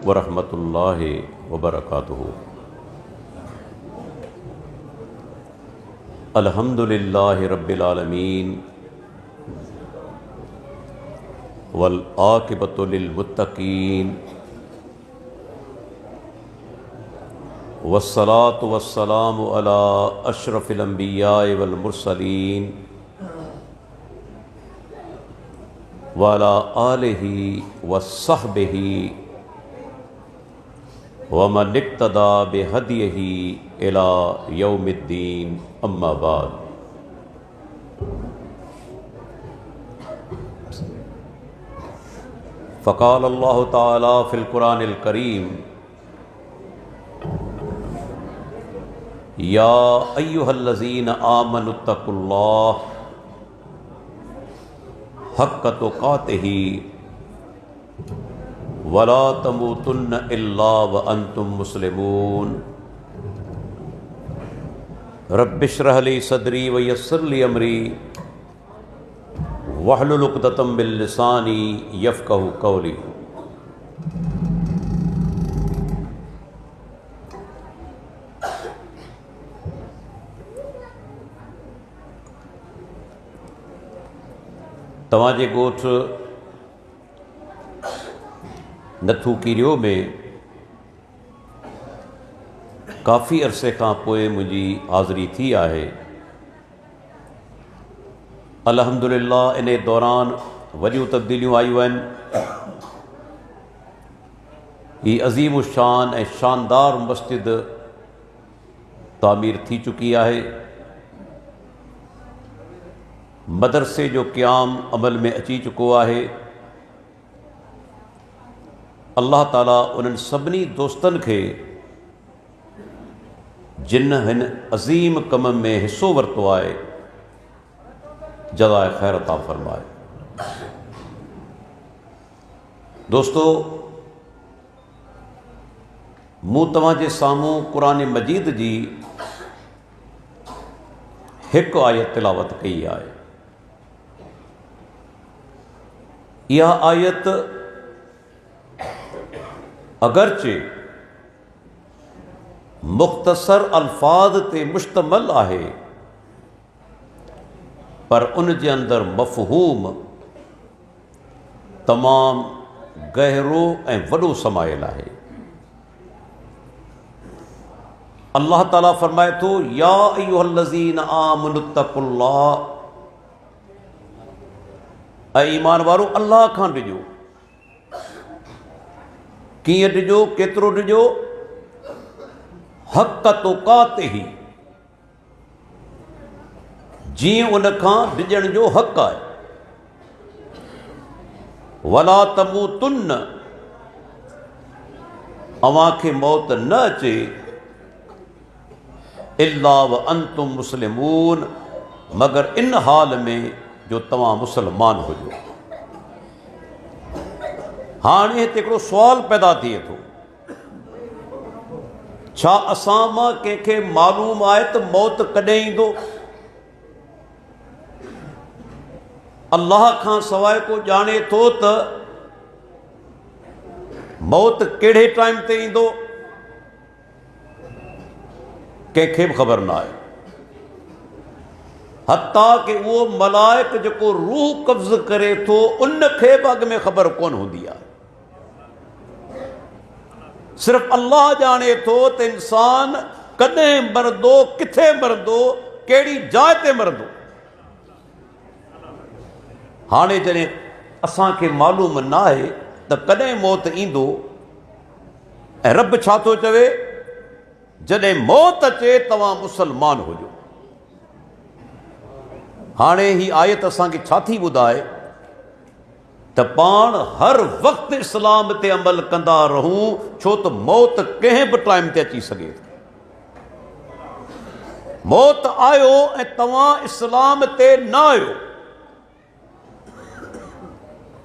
वरहमतुल्लाहि वबरकातुहू। अल्हम्दुलिल्लाहि रब्बिल आलमीन वल आकिबतु लिल मुत्तकीन वस्सलातु वस्सलामु अला अशरफिल अंबियाए वल मुरसलीन व अला आलिहि व सहबिहि व मन इक्तदा बिहदियहि इला यौमिद्दीन, अम्मा बाद। फ़क़ाल अल्लाहु तआला फ़िल क़ुरानिल करीम या अय्युहल्लज़ीना आमनुत्तक़ुल्लाह हक़्क़ तुक़ातिही वला तमूतुन्न इल्ला व अंतुम मुस्लिमून। रब्बिश्रह ली सदरी व यस्सिर ली अमरी वहलुल उक़दतम मिन लिसानी यफ़क़हू क़ौली। तव्हांजे ॻोठ नथू कीरियो में काफ़ी अरसे खां पोइ मुंहिंजी हाज़िरी थी आहे। अल्हम्दुलिल्लाह इन दौरान वॾियूं तब्दीलियूं आयूं आहिनि। ही अज़ीम शान ऐं शानदार मस्जिद तामीर थी चुकी आहे। मदरसे जो क़याम अमल में अची चुको आहे। अल्लाह ताला उन्हनि सभिनी दोस्तनि खे जिन हिन अज़ीम कम में हिस्सो वरितो आहे जज़ाए ख़ैर अता फ़रमाए। दोस्तो, मूं तव्हांजे साम्हूं क़ुरान मजीद जी हिकु आयत तिलावत कई आहे। इहा आयत अगरचे मुख़्तसर अल्फाज ते मुश्तमल आहे, पर उन जे अंदर मफ़हूम तमाम गहरो ऐं वॾो समायल आहे। अल्लाह ताला फरमाए थो या अय्युहल्लज़ीना आमनुत्तक़ुल्लाह, ऐं ईमान वारो अल्लाह खां ॾिजो। कीअं ॾिजो, केतिरो ॾिजो? हक़ तुक़ातिही, जीअं उन खां ॾिजण जो हक़ आहे। वला तमूतुन्न, अव्हांखे मौत न अचे, इल्ला व अंतुम मुस्लिमून, मगर इन हाल में जो तव्हां मुसलमान हुजो। हाणे हिते हिकिड़ो सुवाल पैदा थिए थो, छा असां मां कंहिंखे मालूम आहे त मौत कॾहिं ईंदो? अल्लाह खां सवाइ को ॼाणे थो त मौत कहिड़े टाइम ते ईंदो? कंहिंखे बि ख़बर न आहे। हता कि उहो मलाइक जेको रूह कब्ज़ करे थो उन खे बि अॻ में ख़बर कोन हूंदी आहे। सिर्फ़ अल्लाह ॼाणे थो त इंसान कॾहिं मरंदो, किथे मरंदो, कहिड़ी जाइ ते मरंदो। हाणे जॾहिं असांखे मालूम न आहे त कॾहिं मौत ईंदो, ऐं रब छा थो चवे? जॾहिं मौत अचे तव्हां मुसलमान हुजो। हाणे ही आयत असांखे छा थी ॿुधाए त पाण हर वक़्तु इस्लाम ते अमल कंदा रहूं, छो त मौत कंहिं बि टाइम ते अची सघे थी। मौत आयो ऐं तव्हां इस्लाम ते न आहियो,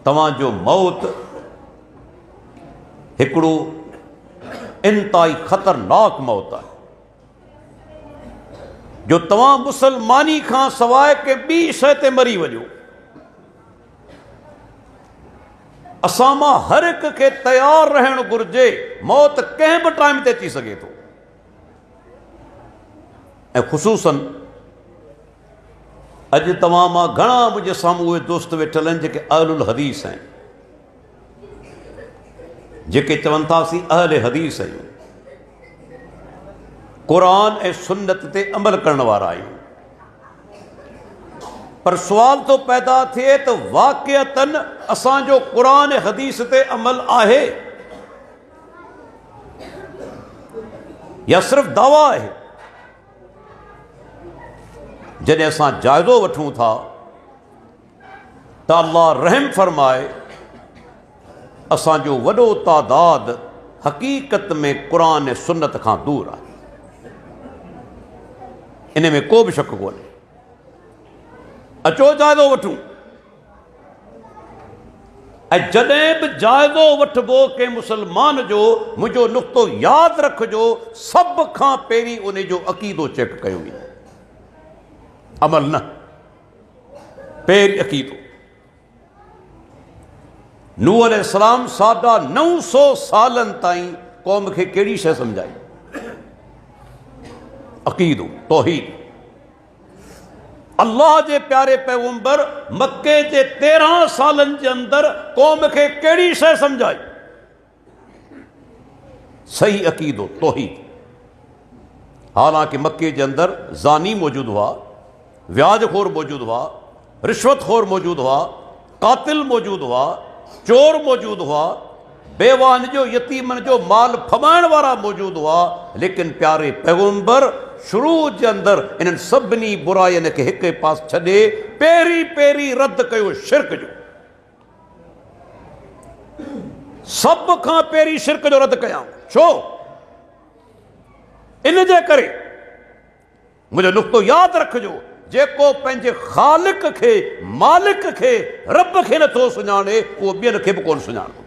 तव्हांजो मौत हिकिड़ो इंतहाई ख़तरनाक मौत आहे, जो तव्हां मुसलमानी खां सवाइ के ॿी शइ ते मरी वञो। असां मां हर हिक खे तयारु रहणु घुरिजे, मौत कंहिं बि टाइम ते अची सघे थो। ऐं ख़ुसूसन अॼु तव्हां मां घणा मुंहिंजे साम्हूं उहे दोस्त वेठल आहिनि जेके अहलुल हदीस आहिनि, जेके चवनि था असीं अहल हदीस आहियूं, क़ुरान ऐं सुन्नत ते अमल करण वारा आहियूं। पर सुवाल तो पैदा थिए त वाक़िअतन असांजो क़ुरान ऐं हदीस ते अमल आहे या सिर्फ़ु दावा आहे? जॾहिं असां जाइज़ो वठूं था त अल्लाह रहम फरमाए, असांजो वॾो तादाद हक़ीक़त में क़ुरान ऐं सुन्नत खां दूर आहे, इन में को बि शक कोन्हे। अचो जाइज़ो वठूं। ऐं जॾहिं बि जाइज़ो वठिबो कंहिं मुसलमान जो, मुंहिंजो नुक़्तो यादि रखिजो, सभ खां पहिरीं उन जो अक़ीदो चेक कयो वेंदो, अमल न, पहिरीं अक़ीदो। नूह अलैहिस्सलाम 950 सालनि ताईं क़ौम खे कहिड़ी शइ सम्झाई? अक़ीदो, तौहीद। अल्लाह जे प्यारे पैगंबर मक्के जे 13 सालनि जे अंदरि क़ौम खे कहिड़ी शइ सम्झाई? सही अक़ीदो, तौहीद। हालांकि मक्के जे अंदरि ज़ानी मौजूदु हुआ, व्याजखोर मौजूदु हुआ, रिश्वतखोर मौजूदु हुआ, कातिल मौजूदु हुआ, चोर मौजूदु हुआ, बेवान जो यतीमन जो माल फमाइण वारा मौजूदु हुआ। लेकिन प्यारे पैगंबर शुरू जे अंदरि इन्हनि सभिनी बुराइयुनि खे हिकु पास छॾे पहिरीं पहिरीं रद्द कयो शिरक जो। सभ खां पहिरीं शिरक जो रद्द कयां। छो? इन जे करे मुंहिंजो नुक़्तो यादि रखिजो, जेको पंहिंजे ख़ालिक खे, मालिक खे, रब खे नथो सुञाणे, उहो ॿियनि खे बि कोन सुञाणंदो।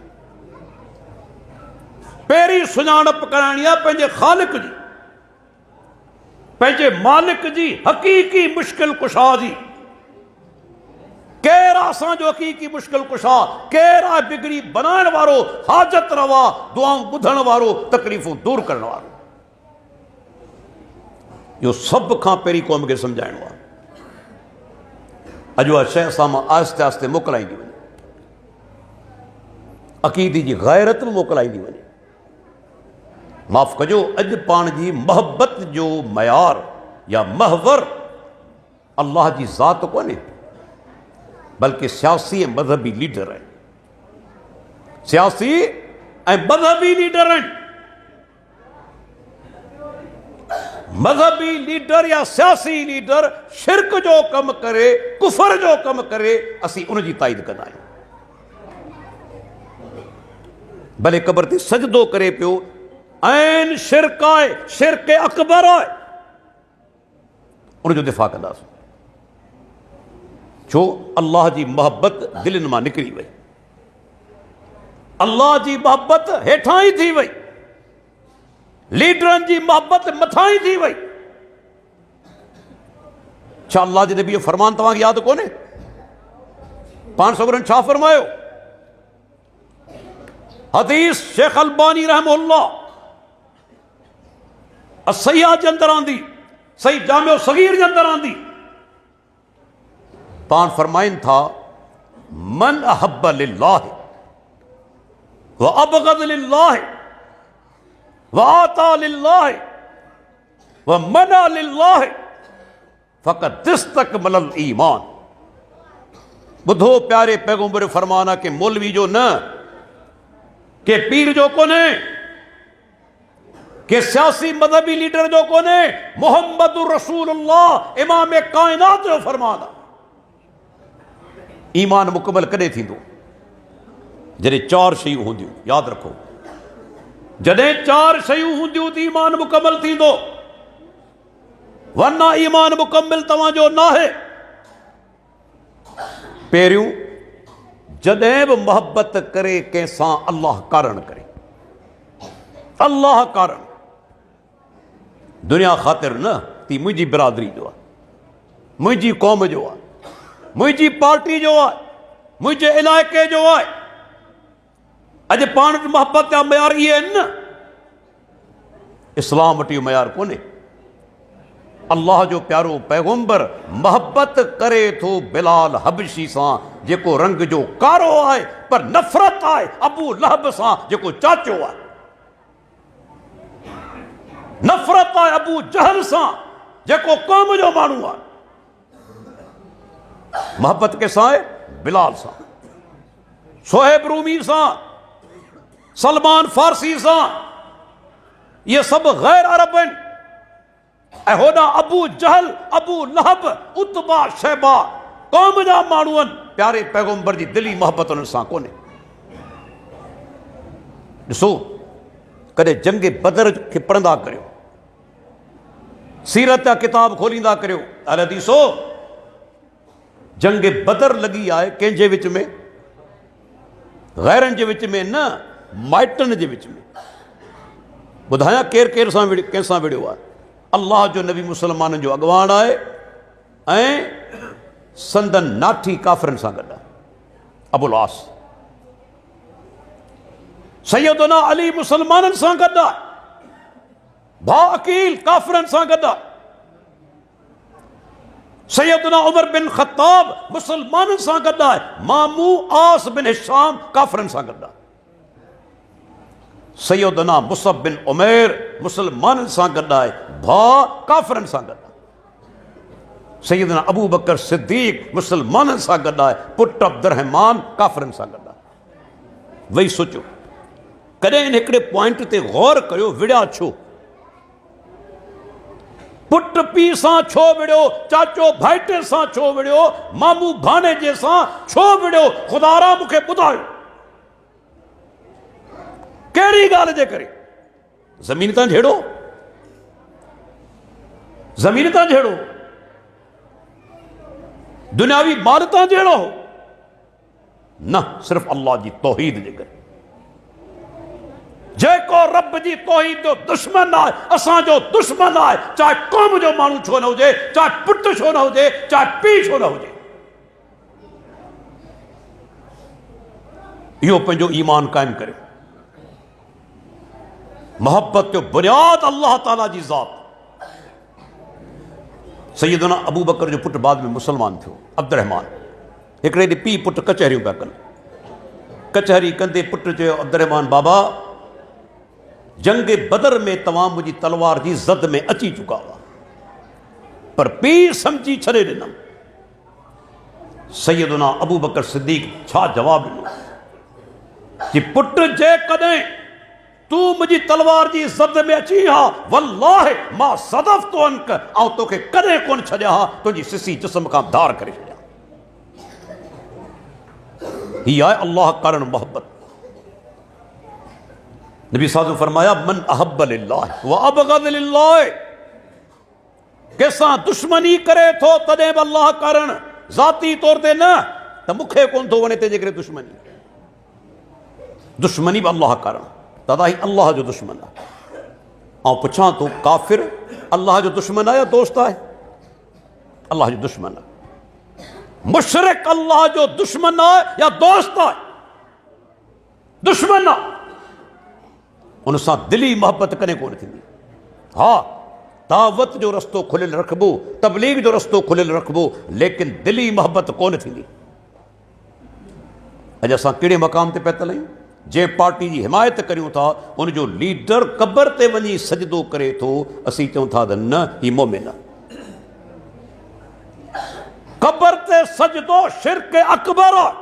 पहिरीं सुञाणप कराइणी आहे पंहिंजे ख़ालिक जी, पंहिंजे मालिक जी, हक़ीक़ी मुश्किल कुशा जी। केरु आहे असांजो हक़ीक़ी मुश्किल कुशा? केरु आहे बिगड़ी बनाइण वारो, हाजत रवा, दुआऊं ॿुधण वारो, तकलीफ़ूं दूर करण वारो? इहो सभ खां पहिरीं क़ौम खे सम्झाइणो आहे। अॼु उहा शइ असां मां आहिस्ते आहिस्ते मोकिलाईंदी वञे, अक़ीदे जी गैरत बि मोकिलाईंदी वञे। माफ़ कजो, अॼु पाण जी मोहबत जो मयार या महवर अल्लाह जी ज़ात कोन्हे, बल्कि सियासी ऐं मज़हबी लीडर आहिनि। सियासी ऐं मज़हबी लीडर आहिनि। मज़हबी लीडर या सियासी लीडर शिरक जो कमु करे, कुफर जो कमु करे, असीं उन जी ताईद कंदा आहियूं। भले क़बर ते सजदो करे पियो, ऐं शिरक आहे, शिरक अकबर आहे, उनजो दिफ़ा कंदासीं। छो? अल्लाह जी मोहबत दिलनि मां निकिरी वई, अल्लाह जी मोहबत हेठां ई थी वई, लीडरनि जी मोहबत मथां ई थी वई। छा अल्लाह जे नबी जो फरमान तव्हांखे यादि कोन्हे? पाण सगरनि छा फरमायो? हदीस शेख अलबानी रहमहुल्लाह असैया जे अंदरि आंदी, सही जामियो सगीर जे अंदरि आंदी। पाण फरमाइनि था, मन अहब्ब लिल्लाह व अबगद लिल्लाह व आता लिल्लाह व मना लिल्लाह फ़क़द इस्तकमलल ईमान। ॿुधो प्यारे पैगंबर फरमान आहे कि मौलवी जो न, के पीर जो कोन्हे, के सियासी मज़हबी लीडर जो कोन्हे, मोहम्मद रसूलुल्लाह इमाम कायनात जो फरमान आहे। ईमान मुकमल कॾहिं थींदो? जॾहिं 4 शयूं हूंदियूं। यादि रखो, जॾहिं 4 शयूं हूंदियूं त ईमान मुकमल थींदो, वरना ईमान मुकमल तव्हांजो न आहे। पहिरियों, जॾहिं बि मोहब्बत करे कंहिंसां, अल्लाह कारण करे, अल्लाह कारण, दुनिया ख़ातिर न। ती मुंहिंजी बिरादरी जो आहे, मुंहिंजी क़ौम जो आहे, मुंहिंजी पार्टी जो आहे, मुंहिंजे इलाइक़े जो आहे। अॼु पाण वटि मोहबत जा मयार इहे आहिनि न, इस्लाम वटि इहो मयार कोन्हे। अल्लाह जो प्यारो पैगंबर मोहब्बत करे थो बिलाल हबशी सां जेको रंग जो कारो आहे, पर नफ़रत आहे अबू लहब सां जेको चाचो आहे, नफ़रत आहे अबू जहल सां जेको क़ौम जो माण्हू आहे। मोहब्बत कंहिंसां आहे? बिलाल सां, सोहेब रूमी सां, सलमान फारसी सां। ये सब गैर अरब आहिनि। ऐं होॾां अबू जहल, अबू लहब, उतबा, शैबा क़ौम जा माण्हू आहिनि। प्यारे पैगंबर जी दिली मोहब्बत उन्हनि सां कोन्हे। ॾिसो, कॾहिं जंग बदर खे पढ़ंदा करियो, सीरत जा किताब खोलींदा करियो। अल हदीसो, जंग बदर लॻी आहे कंहिंजे विच में? गैरनि जे विच में न, माइटनि जे विच में। ॿुधायां केरु केरु सां विढ़ियो, कंहिंसां विढ़ियो आहे? अल्लाह जो नबी मुसलमाननि जो अॻवान आहे ऐं संदन नाठी काफ़िरनि सां गॾु आहे, अबुल आस। सैयदना अली मुसलमाननि सां गॾु आहे, भाउ अकील काफ़िरनि सां गॾु आहे। सैयदना उमर बिन ख़त्ताब मुसलमाननि सां गॾु आहे, मामू आस बिन हिशाम काफ़िरनि सां गॾु आहे। सैयदना मुसअब बिन उमैर मुसलमाननि सां गॾु आहे, भाउ काफ़िरनि सां गॾु आहे। सैयदना अबू बकर सिद्दीक मुसलमाननि सां गॾु आहे, पुटु अब्दुर्रहमान काफ़िरनि सां गॾु आहे। वेही सोचो, कॾहिं इन हिकिड़े पॉइंट ते गौर कयो, विड़िया छो? पुट पीउ सां छो विड़ियो? चाचो भाइटे सां छो विड़ियो? मामू भाणेजे सां छो विड़ियो? ख़ुदारा मूंखे ॿुधायो, कहिड़ी ॻाल्हि जे करे? ज़मीन तां झेड़ो, ज़मीन तां झेड़ो, दुनियावी माल तां झेड़ो न, सिर्फ़ अल्लाह जी तौहीद जे करे। जेको रब जी तौहीद जो दुश्मन आहे, असांजो दुश्मन आहे, चाहे क़ौम जो माण्हू छो न हुजे, चाहे पुटु छो न हुजे, चाहे पीउ छो न हुजे। इहो पंहिंजो ईमान क़ाइमु करियो। मोहब्बत जो बुनियाद अल्लाह ताला जी ज़ात। सैयदना अबू बकर जो पुटु बाद में मुसलमान थियो, अब्दुर्रहमान। हिकिड़े ॾींहुं पीउ पुटु कचहरियूं पिया कनि। कचहरी कंदे पुटु चयो, अब्दुर्रहमान बाबा, जंग बदर में तव्हां मुंहिंजी तलवार जी ज़द में अची चुका हुआ, पर पीउ सम्झी छॾे ॾिनमि। सैयदना अबू बकर सिद्दीक छा जवाबु ॾिनो? कि पुटु, जेकॾहिं तू मुंहिंजी तलवार जी ज़द में अची हा, वल्लाहि मां सदफ़ तो अनक, ऐं तोखे कॾहिं कोन छॾिया हा, तुंहिंजी सिसी जिस्म खां धार करे छॾिया। हीअ आहे अल्लाह कारण मोहब्बत। नबी साहब फरमाया, मन अहब्ब लिल्लाह व अबग़द लिल्लाह। कंहिंसां दुश्मनी करे थो तॾहिं बि अल्लाह कारण, ज़ाती तौर ते न त मूंखे कोन थो वणे तंहिंजे करे दुश्मनी। दुश्मनी बि अल्लाह कारण, दादा ही अल्लाह जो दुश्मन आहे। ऐं पुछां थो, काफ़िर अल्लाह जो दुश्मन आहे या दोस्त आहे? अल्लाह जो दुश्मन आहे। मुशरिक अल्लाह जो दुश्मन आहे या दोस्त आहे? दुश्मन आहे। उन सां दिली मोहब्बत कॾहिं कोन थींदी। हा, दावत जो रस्तो खुलियल रखबो, तबलीग जो रस्तो खुलियल रखबो, लेकिन दिली मोहब्बत कोन थींदी। अॼु असां कहिड़े मक़ाम ते पिया हलायूं? जंहिं पार्टी जी हिमायत करियूं था, उनजो लीडर क़बर ते वञी सजदो करे थो, असीं चऊं था त न, ही मोमिन आहे। क़बर ते सजदो शिर्क अकबर आहे।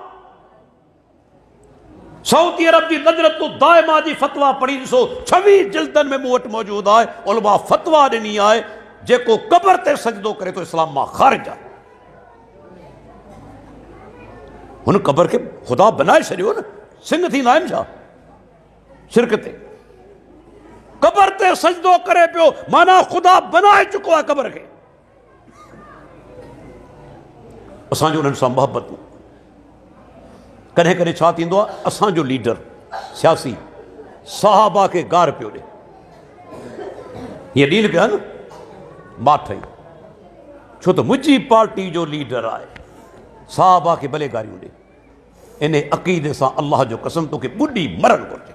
सऊदी अरब जी लजनतु दाइमा जी फतवा पढ़ी ॾिसो, 26 जिल्दनि में मूं वटि मौजूदु आहे। उलमा फतवा ॾिनी आहे, जेको क़बर ते सजदो करे थो इस्लाम मां ख़ारिज आहे। हुन क़बर खे ख़ुदा बनाए छॾियो न, सिंह थींदा आहिनि छा शिरक ते? क़बर ते सजदो करे पियो, माना ख़ुदा बनाए चुको आहे क़बर खे। असांजो उन्हनि सां मोहब्बत। कॾहिं कॾहिं छा थींदो आहे, असांजो लीडर सियासी सहाबा खे गार पियो ॾे। हीअं ॾींहुं पिया न माठ, छो त मुंहिंजी पार्टी जो लीडर आहे, सहाबा खे भले गारियूं ॾे। इन अक़ीदे सां अल्लाह जो कसम तोखे ॿुॾी मरण घुरिजे,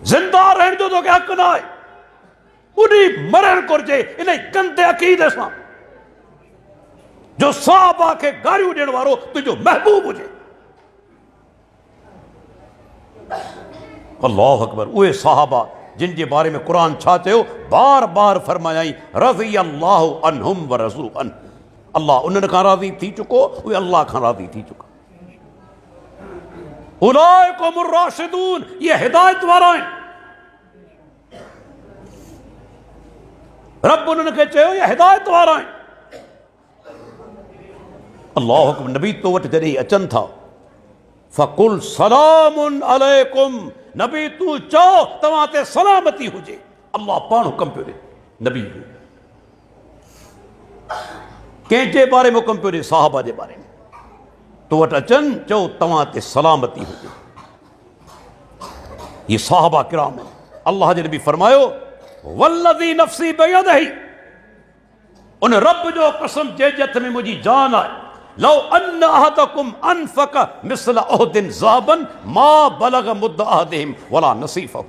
ज़िंदा रहण जो तोखे हक़ न आहे, ॿुॾी मरण घुरिजे इन गंदे अक़ीदे सां जो सहाबा खे गारियूं ॾियण वारो तुंहिंजो महबूब हुजे। अल्लाहु अकबर। उहे सहाबा जिन जे बारे में क़ुरान छा चयो, बार बार फरमायाई रज़ी अल्लाहु अन्हुम व रज़ू अन, अल्लाह उन्हनि खां राज़ी थी चुको, उहे अल्लाह खां राज़ी थी चुका। उलाइकुमुर राशिदून, ये हिदायत वारा आहिनि। रब उन्हनि खे चयो ये हिदायत वारा आहिनि। अल्लाहु अकबर। नबी तो वटि जॾहिं अचनि था, फ़कुल सलामुन अलैकुम, नबी तू चओ तव्हां ते सलामती हुजे। अल्लाह पाण हुकम पियो ॾे नबी खे। कंहिंजे बारे में हुकम पियो ॾे? साहबा जे बारे में। तो वटि अचनि, चओ तव्हां ते सलामती हुजे। ये साहबा किराम आहिनि। अल्लाह जे नबी फरमायो वल्लज़ी नफ़्सी बियदिही, उन रब जो कसम जंहिंजे हथ में मुंहिंजी जान आहे, लौ अन्न अहदकुम अनफक मिस्ल उहदिन ज़हबन मा बलग मुद्द अहदिहिम वला नसीफहु।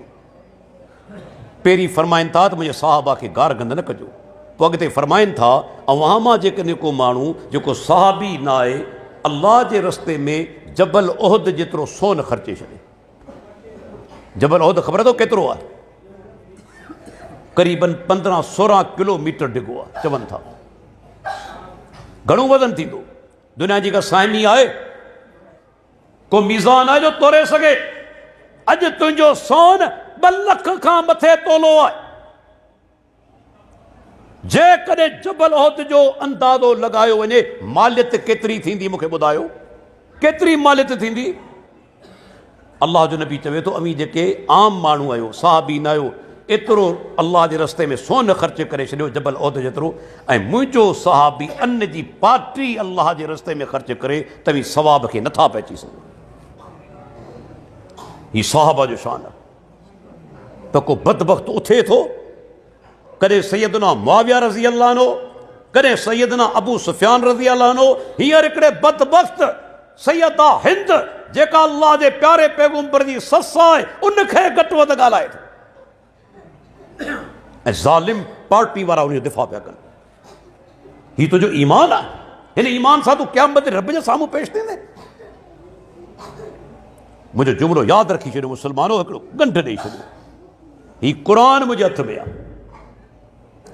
पहिरीं फरमाइनि था त मुंहिंजे साहबा खे गार गंद न कजो, पोइ अॻिते फरमाइनि था अवां मां जेकॾहिं को माण्हू जेको साहबी न आहे, अल्लाह जे रस्ते में जबल उहद जेतिरो सोन ख़र्चे छॾे। जबल उहद ख़बर अथव केतिरो आहे? क़रीबन 15-16 किलोमीटर डिघो आहे। चवनि था घणो वज़न थींदो? दुनिया जी का साइनी आहे, को मीज़ान आहे जो तोरे सघे? अॼु तुंहिंजो सोन 2 लख खां मथे तोलो आहे। जेकॾहिं जबल उहद जो अंदाज़ो लॻायो वञे, मालियत केतिरी थींदी? मूंखे ॿुधायो, केतिरी मालियत थींदी? अल्लाह जो नबी चवे थो अमीं जेके आम माण्हू आहियो, साहबी न आहियो, एतिरो अल्लाह जे रस्ते में सोन ख़र्च करे छॾियो जबल उहद जेतिरो, ऐं मुंहिंजो सहाबी अन्न जी पाटी अल्लाह जे रस्ते में ख़र्च करे, तव्हीं सवाब खे नथा पहुची सघो। हीउ सहाबा जो शान आहे। त को बदबख़्त उथे थो, कॾहिं सैयदना मुआविया रज़ी अल्लाह अन्हु, कॾहिं सैयदना अबू सुफ़ियान रज़ी अल्लाह अन्हु, हींअर हिकिड़े बदबख़्त सैयदा हिंद जेका अल्लाह जे प्यारे पैगंबर जी ससु आहे, उनखे घटि वधि ॻाल्हाए थो, ऐं ज़ालिम पार्टी वारा उनजो दिफ़ा पिया कनि। हीउ तुंहिंजो ईमान आहे? हिन ईमान सां तूं क़यामत रब जे साम्हूं पेश थींदे? मुंहिंजो जुमिलो यादि रखी छॾियो मुस्लमानो, हिकिड़ो गंढ ॾेई छॾियो। हीउ क़ुरान मुंहिंजे हथ में आहे।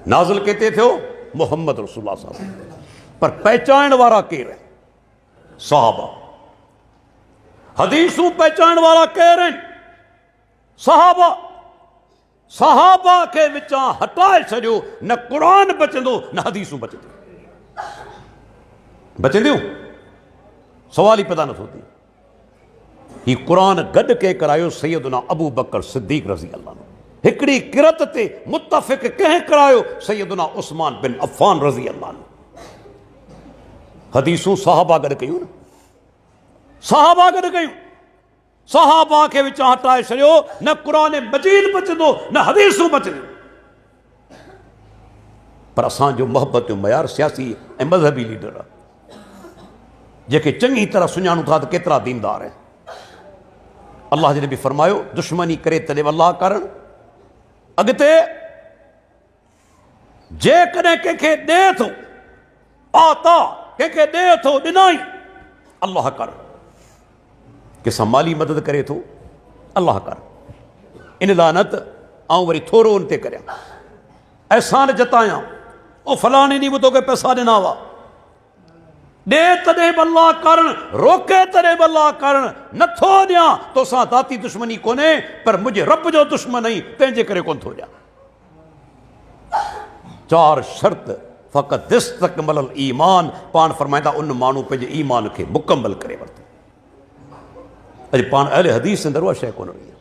नाज़िल किथे थियो? मोहम्मद रसूलुल्लाह साहब। पर पहचान वारा केरु आहिनि? सहाबा। हदीसूं पहचान वारा केरु आहिनि? सहाबा। सहाबा खे विचां हटाए छॾियो, न क़ुरान बचंदो न हदीसूं बचंदियूं। बचंदियूं? सवाल ई पैदा नथो थिए। हीउ क़ुरान गॾु कंहिं करायो? सैयदना अबू बकर सिद्दीक़ रज़ी अल्लाह अन्हु। हिकिड़ी किरत ते मुत्तफ़िक़ कंहिं करायो? सैयदना उस्मान बिन अफ़्फ़ान रज़ी अल्लाह अन्हु। हदीसूं सहाबा गॾु कयूं न, सहाबा गॾु कयूं। सहाबा खे विचां हटाए छॾियो, न क़ुरान मजीद बचंदो न हदीसूं बचंदियूं। पर असांजो मोहबत जो मयार सियासी ऐं मज़हबी लीडर आहे, जेके चङी तरह सुञाणूं था त केतिरा दीनदार आहिनि। अल्लाह जे नबी फरमायो दुश्मनी करे तॾहिं अल्लाह करणु। अॻिते जेकॾहिं कंहिंखे ॾे थो, आता कंहिंखे ॾे थो, ॾिनाई, अल्लाह कर। कंहिंसां माली मदद करे थो, अल्लाह कर। इन लानत ऐं वरी थोरो उन ते करियां, अहसान जतायां, ओ फलाणे ॾींहुं बि तोखे पैसा ॾिना हुआ, ॾे तॾहिं बि अल्लाह करणु, रोके तॾहिं बि अल्लाह करणु। नथो ॾियां तोसां दाती दुश्मनी कोन्हे, पर मुंहिंजे रब जो दुश्मन आहीं, तंहिंजे करे कोन थो ॾियां। 4 शर्त फ़क़त इस्तकमल ईमान। पाण फरमाईंदा उन माण्हू पंहिंजे ईमान खे मुकम्मल करे वरितो। अॼु पाण अहले हदीस अंदरि उहा शइ कोन रही आहे।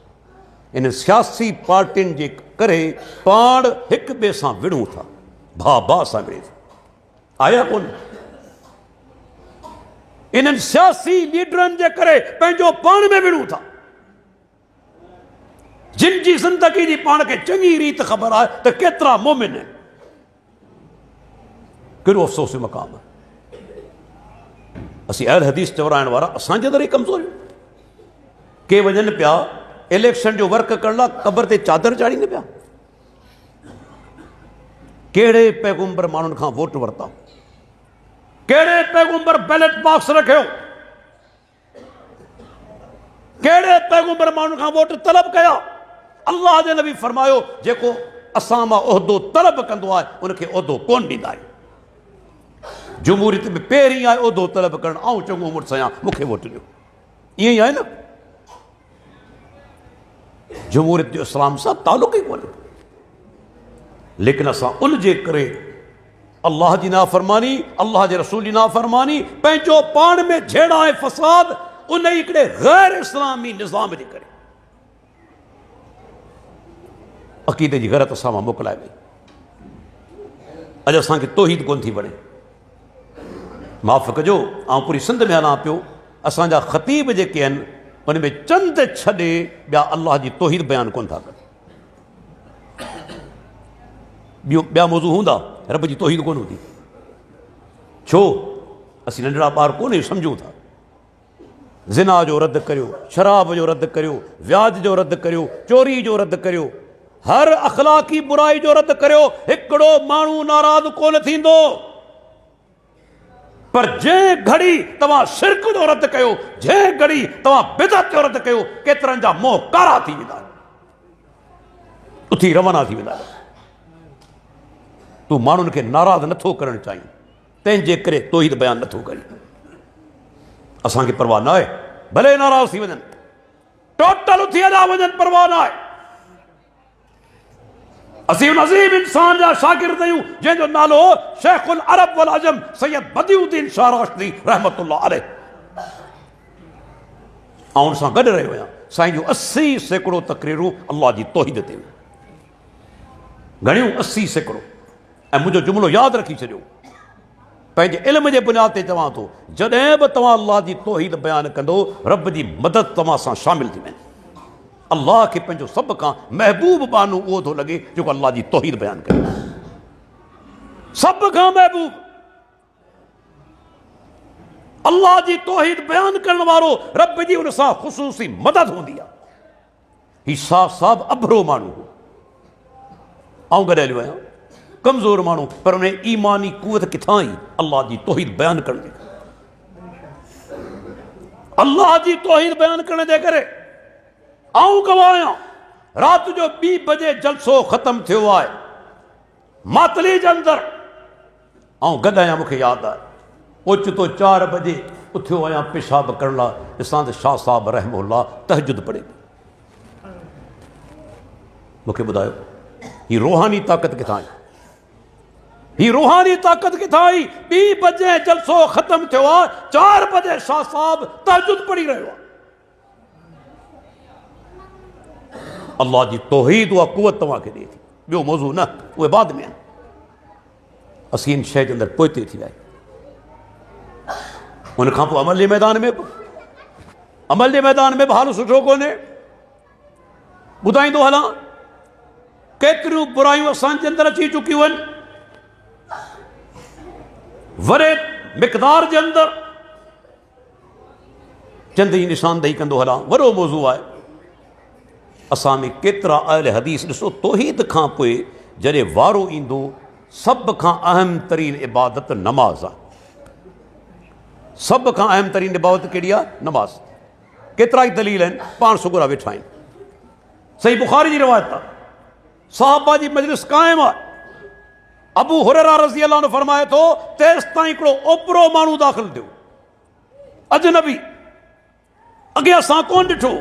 इन सियासी पार्टियुनि जे करे पाण हिक ॿिए सां विढ़ूं था, भाउ भाउ सां विढ़े थो, आया कोन। इन्हनि सियासी लीडरनि जे करे पंहिंजो पाण में विढ़ूं था। जिन जी ज़िंदगी जी पाण खे चङी रीति ख़बर आहे त केतिरा मोमिन आहिनि। कहिड़ो अफ़सोस जो मक़ाम आहे। असीं अहल हदीस चवराइण वारा असांजे अंदरि ई कमज़ोर आहियूं। के वञनि पिया इलेक्शन जो वर्क करण लाइ क़बर ते चादर चाढ़ीनि पिया। कहिड़े पैगुंबर माण्हुनि खां वोट वरिता, कहिड़े पैगुंबर बैलेट बॉक्स रखियो, कहिड़े पैगुंबर माण्हुनि खां वोट तलब कया। अल्लाह जे नबी फरमायो जेको असां मां उहिदो तलब कंदो आहे उनखे उहिदो कोन ॾींदा आहियूं। जमहूरियत में पहिरीं आहे उहिदो तलब करणु, ऐं चङो मुड़ुसु आहियां मूंखे वोट ॾियो, ईअं ई आहे न। जमहूरियत जो इस्लाम सां तालुक़ ई कोन्हे। लेकिन असां उन जे करे अल्लाह जी नाफ़रमानी, अल्लाह जे रसूल जी नाफ़रमानी, पंहिंजो पाण में झेड़ा ऐं फ़साद उन ई हिकिड़े गैर इस्लामी निज़ाम जे करे अक़ीदे जी ग़लत असां मां मोकिलाए वई। अॼु असांखे तौहीद कोन थी वणे। माफ़ कजो, ऐं पूरी सिंध में हलां पियो, असांजा ख़तीब जेके आहिनि उन में चंद छॾे ॿिया अल्लाह जी तौहीद बयानु कोन था कनि। ॿिया मौज़ू हूंदा, रब जी तौहीद कोन हूंदी। छो? असीं नंढड़ा ॿार कोन्हे, सम्झूं था। ज़िना जो रद्द करियो, शराब जो रद्द करियो, व्याज जो रद्द करियो, चोरी जो रद्द करियो, हर अख़लाक़ी बुराई जो रद्द करियो। हिकिड़ो माण्हू नाराज़ कोन थींदो। पर जंहिं घड़ी तव्हां शिरक जो रद्द कयो, जंहिं घड़ी तव्हां बिदअत जो रद्द कयो, केतिरनि जा मोह कारा थी वेंदा, उथी रवाना थी वेंदा। तूं माण्हुनि खे नाराज़ नथो करणु चाहीं, तंहिंजे करे तौहीद बयानु नथो करी। असांखे परवाह न आहे, भले नाराज़ थी वञनि, टोटल उथी हलिया वञनि, परवाह न आहे। असीं उन अज़ीम इंसान जा शागिर्द आहियूं जंहिंजो नालो शेखुल अरब वल अजम सैयद बदिउद्दीन शाह राशिदी रहमतुल्लाह अलैह। ऐं उन सां गॾु रहियो आहियां। साईं जूं 80 सैकड़ो तक़रीरूं अल्लाह जी तौहीद ते, घणियूं 80 सैकड़ो। ऐं मुंहिंजो जुमिलो यादि रखी छॾियो, पंहिंजे इल्म जे बुनियाद ते चवां थो, जॾहिं बि तव्हां अल्लाह जी तौहीद बयानु कंदो, रब जी मदद तव्हां सां शामिल थी वेंदी। अल्लाह खे पंहिंजो सभ खां महबूब बानू उहो थो लॻे जेको अल्लाह जी तौहीद बयानु करे। सभ खां महबूब अल्लाह जी तौहीद बयानु करण वारो, रब जी उन सां ख़ुसूसी मदद हूंदी आहे। ही साफ़ साफ़ अभरो माण्हू हो, ऐं गॾियलु आहियां, कमज़ोर माण्हू, पर उन ईमानी कुवत किथां ई अल्लाह जी तौहीद बयानु करण जे करे। अल्लाह जी तौहीद बयानु करण जे करे आऊं गवाह आहियां। राति जो 2 बजे जलसो ख़तमु थियो आहे मातली जे अंदरि, ऐं गॾु आहियां। मूंखे यादि आहे ओचितो 4 बजे उथियो आहियां पेशाब करण लाइ, ॾिसां त शाह साहब रहमहुल्लाह तहजुद पढ़े। मूंखे ॿुधायो ही रूहानी ताक़त किथां आई? ही रूहानी ताक़त किथां आई? 2 बजे जलसो ख़तमु थियो आहे, 4 बजे शाह साहब तहजुद पढ़ी रहियो आहे। अल्लाह जी तौहीद उहा कुवत तव्हांखे ॾिए थी, ॿियो मौज़ू न, उहे बाद में आहिनि। असीं इन शइ जे अंदरि पोइते थी विया आहियूं। उन खां पोइ अमल जे मैदान में बि हाल सुठो कोन्हे। ॿुधाईंदो हलां, केतिरियूं बुरायूं असांजे अंदरि अची चुकियूं आहिनि। वरे मिक़दार जे अंदरि चंद जी निशानदेही कंदो हलां, वॾो मौज़ू आहे। असां में केतिरा अहल हदीस, ॾिसो तौहीद खां पोइ जॾहिं वारो ईंदो, सभ खां अहम तरीन इबादत नमाज़ आहे। सभ खां अहम तरीन इबादत कहिड़ी आहे? नमाज़। केतिरा ई दलील आहिनि, पाण सुगुरा वेठा आहिनि। सही बुखारी जी रिवायत आहे, सहाबा जी मजलिस क़ाइमु आहे। अबू हुरैरा रज़ी अल्लाह अन्हु फरमाए थो, तेसि ताईं हिकिड़ो ओपरो माण्हू दाख़िल थियो, अजनबी, अॻियां असां कोन ॾिठो।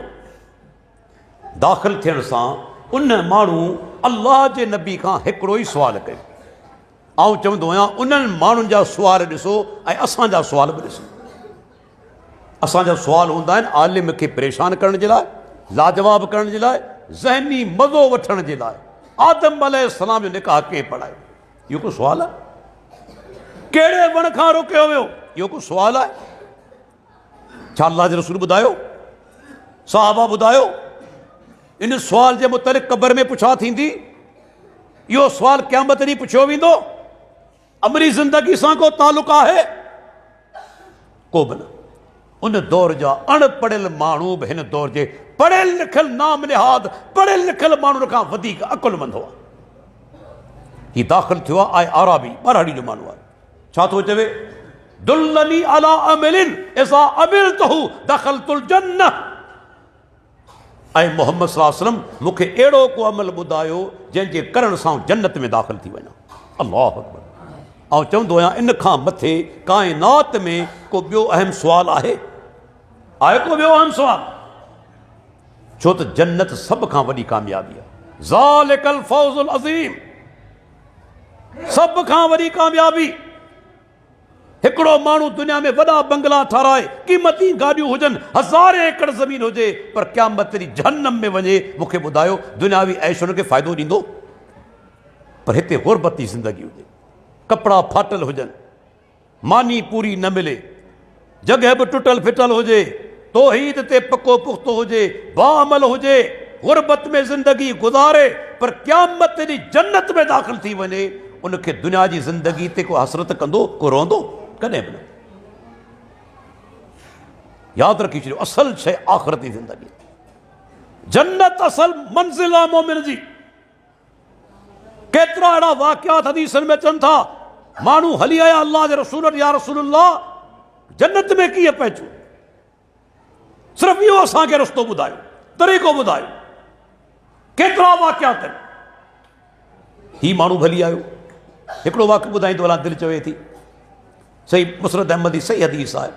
दाख़िल थियण सां उन माण्हू अल्लाह जे नबी खां हिकिड़ो ई सुवालु कयो। आउं चवंदो आहियां उन्हनि माण्हुनि जा सुवाल ॾिसो ऐं असांजा सुवाल बि ॾिसो। असांजा सुवाल हूंदा आहिनि आलिम खे परेशान करण जे लाइ, लाजवाब करण जे लाइ, ज़हनी मज़ो वठण जे लाइ। आदम अलैहिस्सलाम जो निकाह कंहिं पढ़ायो? इहो को सुवाल आहे? कहिड़े वण खां रोकियो वियो? इहो को सुवाल आहे? छा अल्लाह जे रसूल ॿुधायो? सहाबा ॿुधायो? इन सुवाल जे मुतलिक़ क़बर में पुछा थींदी? इहो सुवाल क़यामत ॾींहुं पुछियो वेंदो? अमली ज़िंदगी सां को तालुक़ आहे? को बि न। उन दौर जा अणपढ़ियल माण्हू बि हिन दौर जे पढ़ियल लिखियल नाम निहाद पढ़ियल लिखियल माण्हुनि खां वधीक अकुलमंद हुआ। ही दाख़िल थियो आहे आराबी ॿारहाड़ी जो माण्हू आहे। छा थो चवे? दुल्लनी अला अमलिन इज़ा अमिलतहु दख़लतुल जन्नह। ऐं मोहम्मद सल्लल्लाहु अलैहि वसल्लम मूंखे अहिड़ो को अमल ॿुधायो जंहिंजे करण सां जन्नत में दाख़िल थी वञा। अल्लाह अकबर। ऐं चवंदो आहियां इन खां मथे काइनात में को ॿियो अहम सुवाल आहे को ॿियो अहम सुवाल? छो त जन्नत सभ खां वॾी कामयाबी आहे। ज़ालिकल फौज़ुल अज़ीम, सभ खां वॾी कामयाबी। हिकिड़ो माण्हू दुनिया में वॾा बंगला ठाराए, क़ीमती गाॾियूं हुजनि, 1000 एकड़ ज़मीन हुजे, पर क़यामत ॾींहुं जहन्नम में वञे। मूंखे ॿुधायो दुनियावी ऐश हुनखे फ़ाइदो ॾींदो? पर हिते ग़ुरबती ज़िंदगी हुजे, कपिड़ा फाटल हुजनि, मानी पूरी न मिले, जॻह बि टुटल फिटल हुजे, तौहीद ते पको पुख़्तो हुजे, बाअमल हुजे, ग़ुरबत में ज़िंदगी गुज़ारे, पर क़यामत ॾींहुं जन्नत में दाख़िल थी वञे। उनखे दुनिया जी ज़िंदगी ते को हसरत कंदो, को रोंदो? कॾहिं बि न। यादि रखी छॾियो, असल शइ आख़िरती ज़िंदगी, जन्नत असल मंज़िल आहे मोमिन जी। केतिरा अहिड़ा वाक़ियात हदीसनि में अचनि था, माण्हू हली आया अल्लाह जे रसूल वटि, या रसूलल्लाह जन्नत में कीअं पहुचूं? सिर्फ़ु इहो असांखे रस्तो ॿुधायो, तरीक़ो ॿुधायो। केतिरा वाक़ियात आहिनि। ही माण्हू हली आयो, हिकिड़ो वाक़ियो ॿुधाईंदो अलाह दिलि चवे थी। सही मुसरत अहमदी सही हदीस आहे।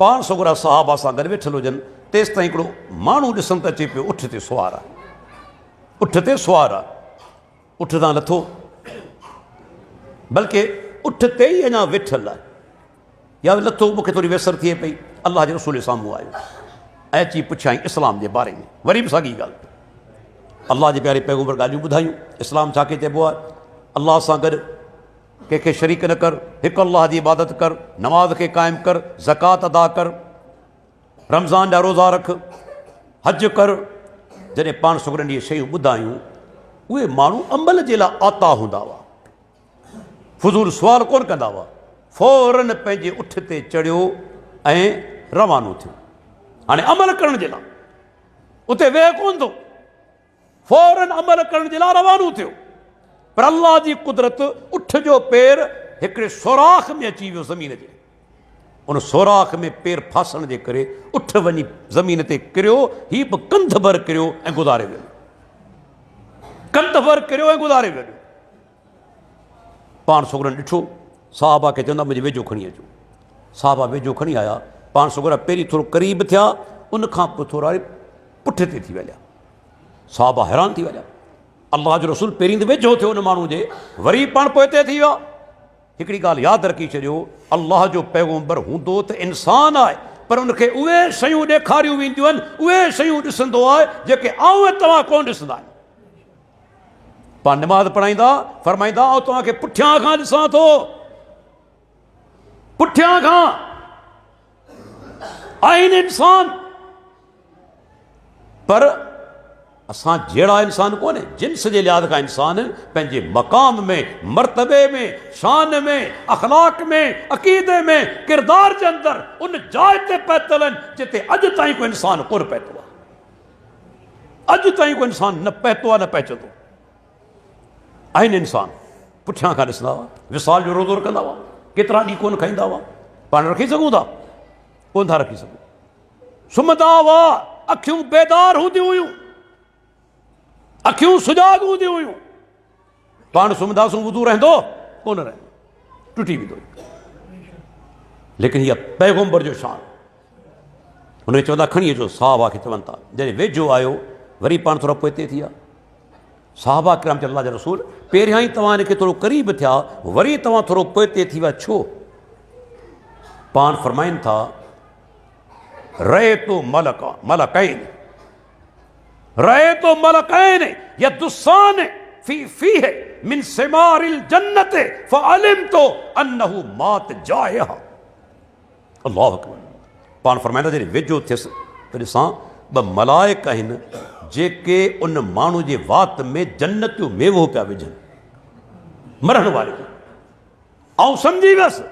500 सहाबा सां गॾु वेठल हुजनि, तेसि ताईं हिकिड़ो माण्हू ॾिसनि त अचे पियो उठ ते सुवार आहे, उठ ते सुवार आहे। उठ तां लथो, बल्कि उठ ते ई अञा वेठल आहे, या लथो, मूंखे थोरी वेसर थिए पई, अलाह जे रसूल साम्हूं आयो ऐं अची पुछियईं इस्लाम जे बारे में। वरी बि साॻी ॻाल्हि, अलाह जे प्यारे पैगंबर ॻाल्हियूं ॿुधायूं। इस्लाम छा खे चइबो आहे? अलाह सां गॾु कंहिंखे शरीक न कर, हिकु अलाह जी इबादत कर, नमाज़ खे क़ाइमु कर, ज़कात अदा कर, रमज़ान जा रोज़ा रख, हज कर। जॾहिं पाण छोकिरनि इहे शयूं ॿुधायूं, उहे माण्हू अमल जे लाइ आता हूंदा हुआ, फज़ूल सुवाल कोन कंदा हुआ। फौरन पंहिंजे उठ ते चढ़ियो ऐं रवानो थियो। हाणे अमल करण जे लाइ उते वेह कोन थो, फौरन अमल करण जे लाइ रवानो थियो। पर अल्लाह जी कुदरत, उठ जो पेर हिकिड़े सोराख़ में अची वियो ज़मीन जे। उन सोराख़ में पेर फासण जे करे उठ वञी ज़मीन ते किरियो, हीउ बि कंध भर किरियो ऐं गुज़ारे वियो। कंध भर किरियो ऐं गुज़ारे वियो। पाण छोकिरनि ॾिठो, साहबा खे चवंदा मुंहिंजे वेझो खणी अचो। साहबा वेझो खणी आया। पाण छोकिरा पहिरीं थोरो क़रीब थिया, उनखां पोइ थोरा पुठि ते थी वञा। साहबा हैरान थी वञा, अल्लाह जो रसूल पहिरीं त वेझो थियो उन माण्हू जे, वरी पाण पोइ हिते थी विया। हिकिड़ी ॻाल्हि यादि रखी छॾियो, अल्लाह जो पैगंबर हूंदो त इंसानु आहे, पर उनखे उहे शयूं ॾेखारियूं वेंदियूं आहिनि, उहे शयूं ॾिसंदो आहे जेके आऊं ऐं तव्हां कोन ॾिसंदा आहियो। पाण नमाज़ पढ़ाईंदा, फरमाईंदा आऊं तव्हांखे पुठियां खां ॾिसां थो, पुठियां खां। आहिनि इंसान, पर असां जहिड़ा इंसान कोन्हे। जिन्स जे लिहाज़ खां इंसान पंहिंजे मक़ाम में, मर्तबे में, शान में, अख़लाक में, अक़ीदे में, किरदार जे अंदरि उन जाइ ते पहुतल आहिनि जिते अॼु ताईं को इंसान कोन पहुतो आहे। अॼु ताईं को इंसान न पहुतो आहे, न पहुचंदो। आहिनि इंसान, पुठियां खां ॾिसंदा हुआ, विसाल जो रोज़ो रखंदा हुआ, केतिरा ॾींहं कोन खाईंदा हुआ। पाण रखी सघूं था? कोन था रखी सघूं। सुम्हंदा हुआ, अखियूं बेदार हूंदियूं हुयूं, अखियूं सुजाग हूंदियूं हुयूं। पाण सुम्हंदासूं, वुज़ू रहंदो कोन रहंदो, टुटी वेंदो। लेकिन हीअ पैगंबर जो शान। हुनखे चवंदा खणी अचो, साहबा खे चवनि था। जॾहिं वेझो आयो, वरी पाण थोरा पोइ हिते थी विया। साहबा किराम चयो अल्लाह जा रसूल, पहिरियां ई तव्हां हिनखे थोरो क़रीब थिया, वरी तव्हां थोरो पोइ हिते थी विया, छो? पाण फरमाइनि था, रहे तो मलकैन, रहे तो मलकैन यदुस्सान फी फीह मिन सिमारिल जन्नत फअलिमतु अन्नहु मात जायहा। अल्लाहु अकबर। पाण फरमाईंदा जॾहिं वेझो थियसि त ॾिसां ॿ मलाइक आहिनि जेके उन माण्हू जे वात में जन्नत जो मेवो पिया विझनि, मरण वारे। ऐं सम्झी वियसि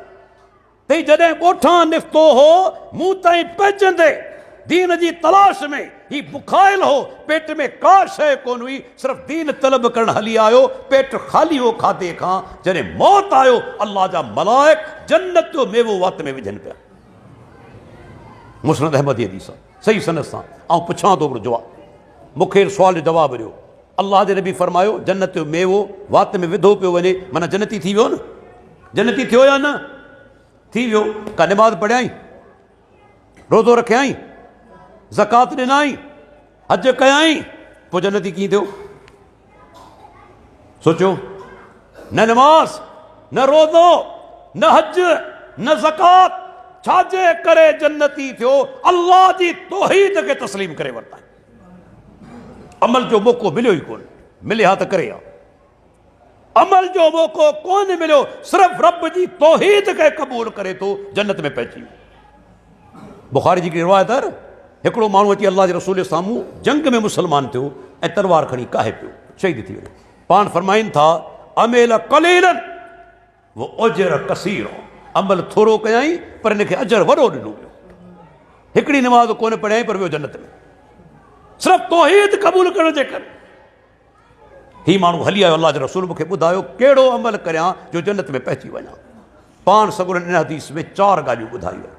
त तई जॾहिं ॻोठां निफ़्तो हो मूं ताईं पहुचंदे दीन जी तलाश में ही बुखायल हो, पेट में का शइ कोन हुई, सिर्फ़ दीन तलब करण हली आयो, पेट ख़ाली हो खाधे खां। जॾहिं मौत आयो अल्लाह जा मलाइक जन्नत जो मेवो वात में विझनि पिया। मुस्नद अहमदी हदीस सही सनद सां ऐं पुछां थो जवाबु, मूंखे सुवाल जो जवाबु ॾियो। अल्लाह जे नबी फरमायो जन्नत जो मेवो वात में विधो पियो वञे, माना जन्नती थी वियो न? जन्नती थियो या न थी वियो? का नमाज़ पढ़ियाई, रोज़ो रखियाई, ज़कात ॾिनाई, हज कयाई, पोइ जन्नती कीअं थियो? सोचो, न नमाज़, न रोज़ो, न हज, न ज़कात, छाजे करे जन्नती थियो? अल्लाह जी तौहीद खे तस्लीम करे वरिता। अमल जो मौक़ो मिलियो ई कोन, मिले हा त करे हा। अमल जो मौक़ो कोन मिलियो, सिर्फ़ रब जी तौहीद खे क़बूल करे थो जन्नत में पहुची वियो। बुखारी जी हिकिड़ी रिवायत आहे, हिकिड़ो माण्हू अची अल्लाह जे रसूल साम्हूं जंग में मुसलमान थियो ऐं तलवार खणी काहे पियो, शहीद थी वियो। पाण फरमाइनि था अमेल कलीलन वो अजर कसीर, अमल थोरो कयाई पर हिनखे अजर वॾो ॾिनो वियो। हिकिड़ी नमाज़ कोन पढ़ियाई पर वियो जन्नत में, सिर्फ़ तौहीद क़बूल करण जे करे। ही माण्हू हली आयो, अल्लाह जे रसूल मूंखे ॿुधायो कहिड़ो अमल करियां जो जन्नत में पहुची वञा। पाण सगुरनि इन हदीस में 4 ॻाल्हियूं ॿुधायूं आहिनि,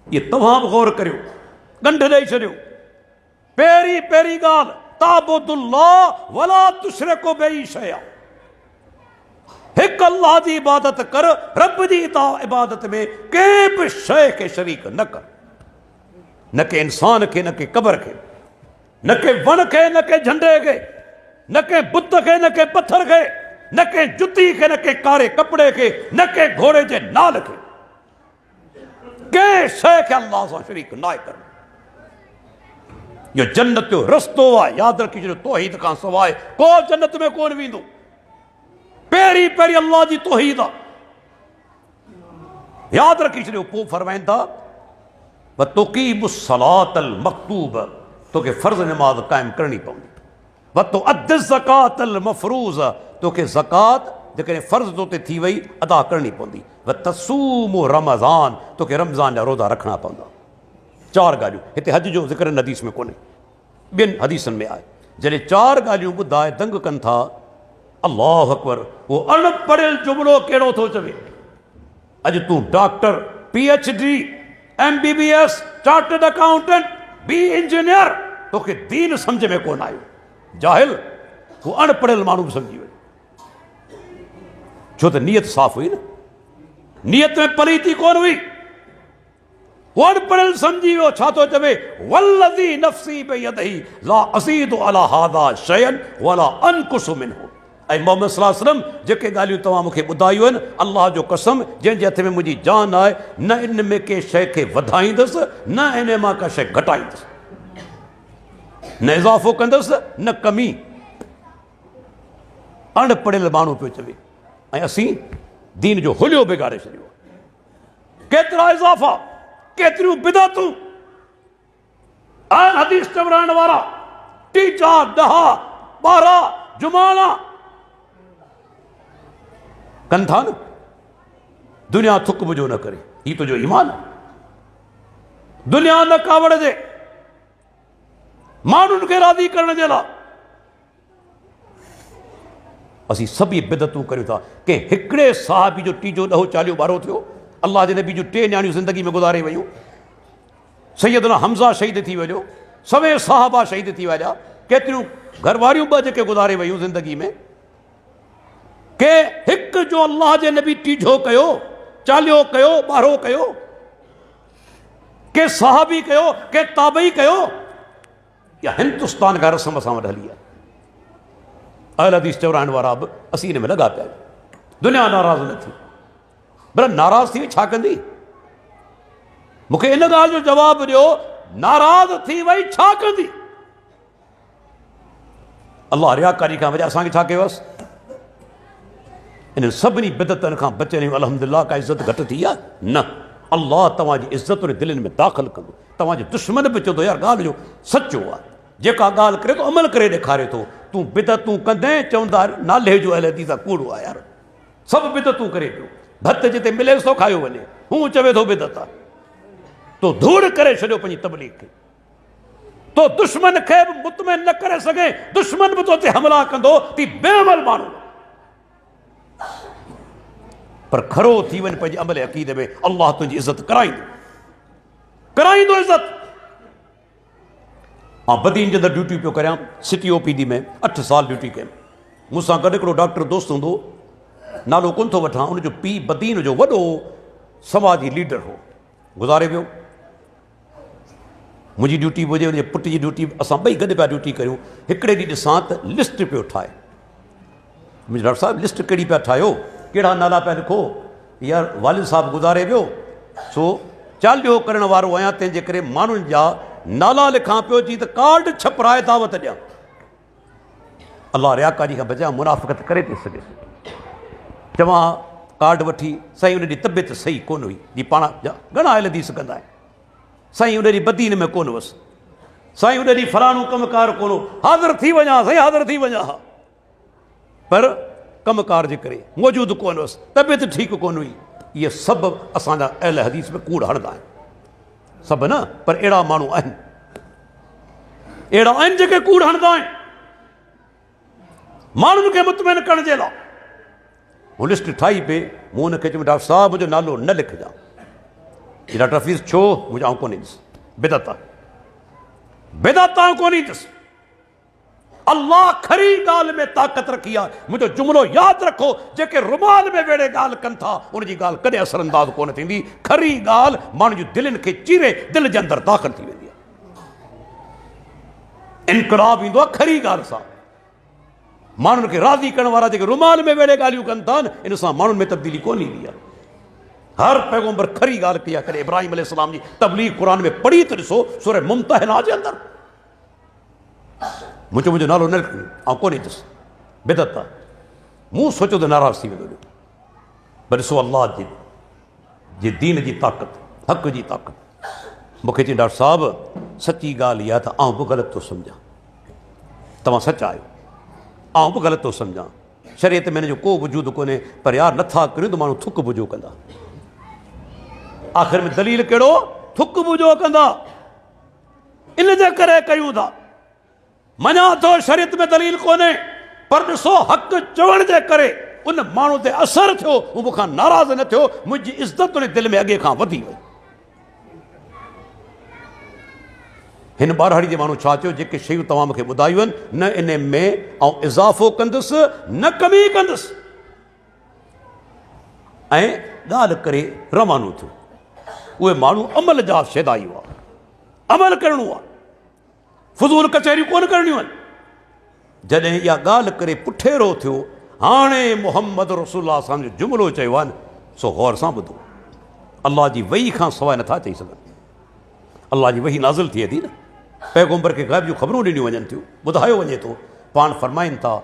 इहे तव्हां बि गौर करियो, गंढ ॾेई छॾियो। पहिरीं ॻाल्हि ताबुदुल्लाह वला तुशरिकु बिही शैअन, हिकु अल्लाह जी इबादत कर, रब जी इबादत में कंहिं बि शइ खे शरीक न कर, न के इंसान खे, न के क़बर खे, न के वण खे, न के झंडे खे, न के बुत खे, न के पत्थर खे, न के जुती खे, न के कारे कपिड़े खे, न के घोड़े जे नाल खे, कंहिं शइ खे अल्लाह सां शरीक न कर। इहो जन्नत जो रस्तो आहे, यादि रखी छॾियो। तौहीद खां सवाइ को जन्नत में कोन वेंदो। पहिरीं अल्लाह जी तौहीद आहे, यादि रखी छॾियो। पोइ फरमाइनि था व तुक़ीमुस सलातल मक्तूब, तोखे फर्ज़ नमाज़ क़ाइमु करणी पवंदी। व तुअद्दि ज़कातल मफ़रूज़, तोखे ज़कात जेकॾहिं फर्ज़ तो ते थी वई अदा करणी पवंदी। व तसूमु रमज़ान, तोखे रमज़ान जा रोज़ा रखणा पवंदा। 4 ॻाल्हियूं। हिते हज जो ज़िक्र हदीस में कोन्हे, ॿियनि हदीसनि में आहे। जॾहिं 4 ॻाल्हियूं ॿुधाए दंग कनि था, अल्लाहु अकबर, उहो अनपढ़ियल जुमिलो कहिड़ो थो चवे। अॼु तूं doctor, PhD, MBBS, chartered accountant, बी इंजीनियर, तोखे दीन सम्झ में कोन आयो। जाहिल, उहो अनपढ़ियल माण्हू बि सम्झी वियो, छो त नियत साफ़ हुई न, नियत में पलीती कोन हुई। वो अनपढ़ियल सम्झी वियो, छा थो चवे, वल्लज़ी नफ़्सी बियदिही ला अज़ीदु अला हाज़ा शयअन वला अनकुसु मिन्हु। ऐं मोहम्मद सल्लल्लाहु अलैहि वसल्लम जेके ॻाल्हियूं तव्हां मूंखे ॿुधायूं आहिनि, अल्लाह जो कसम, जंहिंजे हथ में मुंहिंजी जान आहे, न इन में के शइ खे वधाईंदुसि, न इन मां का शइ घटाईंदुसि, न इज़ाफ़ो कंदुसि, न कमी। अनपढ़ियल माण्हू पियो चवे, ऐं असीं दीन जो हुलियो बिगाड़े छॾियो। केतिरा इज़ाफ़ा, केतिरियूं बिदअतूं, हदीस चवराइण वारा 3, 4, 10, 12 जुमाना कनि था न। दुनिया थुक बुझो न करे, ही तुंहिंजो ईमान आहे। दुनिया न कावड़ जे, माण्हुनि खे राज़ी करण जे लाइ असीं सभु इहे बिदतूं करियूं था। कंहिं हिकिड़े साहबी जो 3, 10, 40, 12 थियो, अल्लाह जे नबी जूं 3 न्याणियूं ज़िंदगी में गुज़ारे वयूं। सैयदना हमज़ा शहीद थी वियो, सवे साहबा शहीद थी विया, केतिरियूं घरवारियूं 2 जेके गुज़ारे वयूं ज़िंदगी में। के हिकु जो अल्लाह जे नबी टीझो कयो, चालियो कयो, ॿारो कयो, के साहबी कयो, के ताबई कयो, या हिंदुस्तान का रस्म असां वटि हली आहे। अहल हदीस चवराइण वारा बि असीं हिन में लॻा पिया। दुनिया नाराज़ न थी, भला नाराज़ थी वई छा कंदी? मूंखे इन ॻाल्हि जो जवाबु ॾियो, नाराज़ थी वई छा कंदी? अल्लाह रियाकारी खां वजह असांखे छा कयोसि? इन सभिनी बिदतनि खां बचण जूं अल्हम्दुलिल्लाह का इज़त घटि थी आहे? न, अल्लाह तव्हांजी इज़त उन दिलनि में दाख़िल कंदो। तव्हांजे दुश्मन बि चवंदो यार ॻाल्हि जो सचो आहे, जेका ॻाल्हि करे थो अमल करे ॾेखारे थो। तूं बिदतूं कंदे चवंदा नाले जो अहल हदीस कूड़ो आहे यार, सभु बिदतूं करे पियो। भत जिते मिले सो खायो वञे, हू चवे थो बिदत आहे। तो धूड़ करे छॾियो पंहिंजी तबलीग खे। तो दुश्मन खे बि मुतमइन न करे सघे, दुश्मन बि तो ते हमला कंदो ती बेअमल माण्हू, पर खरो थी वञ पंहिंजे अमल अक़ीदे में, अल्लाह तुंहिंजी इज़त कराईंदो इज़त। मां बदीन जे अंदरि ड्यूटी पियो करियां, सिटी OPD में 8 साल ड्यूटी कयमि। मूंसां गॾु हिकिड़ो डॉक्टर दोस्त हूंदो, नालो कोन थो वठां, उनजो पीउ बदीन जो वॾो समाजी लीडर हो, गुज़ारे वियो। मुंहिंजी ड्यूटी हुजे, उनजे पुट जी ड्यूटी, असां ॿई गॾु पिया ड्यूटी करियूं। हिकिड़े ॾींहुं ॾिसां त लिस्ट पियो ठाहे, मुंहिंजे डॉक्टर साहिबु लिस्ट कहिड़ी पिया ठाहियो, कहिड़ा नाला पिया लिखो, यार वालिद साहबु गुज़ारे वियो, सो चालीहो करण वारो आहियां, तंहिंजे करे माण्हुनि जा नाला लिखां पियो जी त कार्ड छपराए दावत ॾियां। अलाह रियाकारी खां बचाए, मुनाफ़िक़त करे थी सघे। चवां कार्ड वठी, साईं उन ॾींहुं तबियत सही कोन हुई, जी पाण जा घणा हदीस कंदा आहिनि, साईं उन ॾींहुं बदीन में कोन हुअसि, साईं उन ॾींहुं फलाणो कमकार कोन हो, हाज़िर थी वञा साईं, हाज़िर थी वञा, पर कमकार जे करे मौजूदु कोन हुअसि, तबियत ठीकु कोन हुई। इहे सभु असांजा अहल हदीस में कूड़ हणंदा आहिनि, सभु न, पर अहिड़ा माण्हू आहिनि, अहिड़ा आहिनि जेके कूड़ हणंदा आहिनि माण्हुनि खे मुतमइन करण जे लाइ। हू लिस्ट ठाही पे, मूं हुनखे चयो डॉक्टर साहिबु मुंहिंजो नालो न लिखजां। डॉक्टर हफ़ीज़ छो? मुंहिंजो आऊं कोन ईंदुसि, बिदत आहे, बिदत आऊं कोन ईंदुसि। अल्लाह खरी ॻाल्हि में ताक़त रखी आहे। मुंहिंजो जुमिलो यादि रखो, जेके रुमाल में वेड़े ॻाल्हि कनि था उनजी ॻाल्हि कॾहिं असरअंदाज़ कोन थींदी। खरी ॻाल्हि माण्हू जी दिलनि खे चीरे दिलि जे अंदरि दाख़िल थी वेंदी आहे। इनकलाब ईंदो आहे खरी ॻाल्हि सां। माण्हुनि खे राज़ी करण वारा जेके रुमाल में वेड़े ॻाल्हियूं कनि था न, इन सां माण्हुनि में तब्दीली कोन ईंदी आहे। हर पैगंबर खरी ॻाल्हि कई आहे। कॾहिं इब्राहिम अलैहिस्सलाम जी तबलीग क़ुर में पढ़ी त ॾिसो, सूरह मुम्तहिना जे अंदरि मुंहिंजो नालो न लिखी, ऐं कोन ईंदुसि, बिदत आहे। मूं सोचियो त नाराज़ थी वेंदो, पर ॾिसो अल्लाह जे दीन जी ताक़त, हक़ जी ताक़त। मूंखे चई डॉक्टर साहिबु सची ॻाल्हि इहा त आउं बि ग़लति थो सम्झां, तव्हां सच आहियो, आउं बि ग़लति थो सम्झां, शरीयत में हिन जो को वजूदु कोन्हे, पर यार नथा करियूं त माण्हू थुक बुझो कंदा। आख़िर में दलील कहिड़ो? थुक बुझो कंदा, इन जे करे कयूं था। मञा थो शरीयत में दलील कोन्हे, पर ॾिसो हक़ चवण जे करे उन माण्हू ते असरु थियो, हू मूंखां नाराज़ न थियो, मुंहिंजी इज़त उन दिलि में अॻे खां वधी वई। हिन ॿारहड़ी जे माण्हू छा चयो? जेके शयूं तव्हां मूंखे ॿुधायूं आहिनि, न इन में ऐं इज़ाफ़ो कंदुसि न कमी कंदुसि, ऐं ॻाल्हि करे रवानो थियो। उहे माण्हू अमल जा शैदायूं आहे, अमल करिणो आहे, फज़ूल कचहरियूं कोन करणियूं आहिनि। जॾहिं इहा ॻाल्हि करे पुठेरो थियो, हाणे मुहम्मद रसूलुल्लाह सां जो जुमिलो चयो आहे न, सो गौर सां ॿुधो। अल्लाह जी वही खां सवाइ नथा चई सघनि। अल्लाह जी वही नाज़िल थिए थी न, पैगंबर खे ग़ैब जूं ख़बरूं ॾिनियूं वञनि थियूं, ॿुधायो वञे थो। पाण फरमाइनि था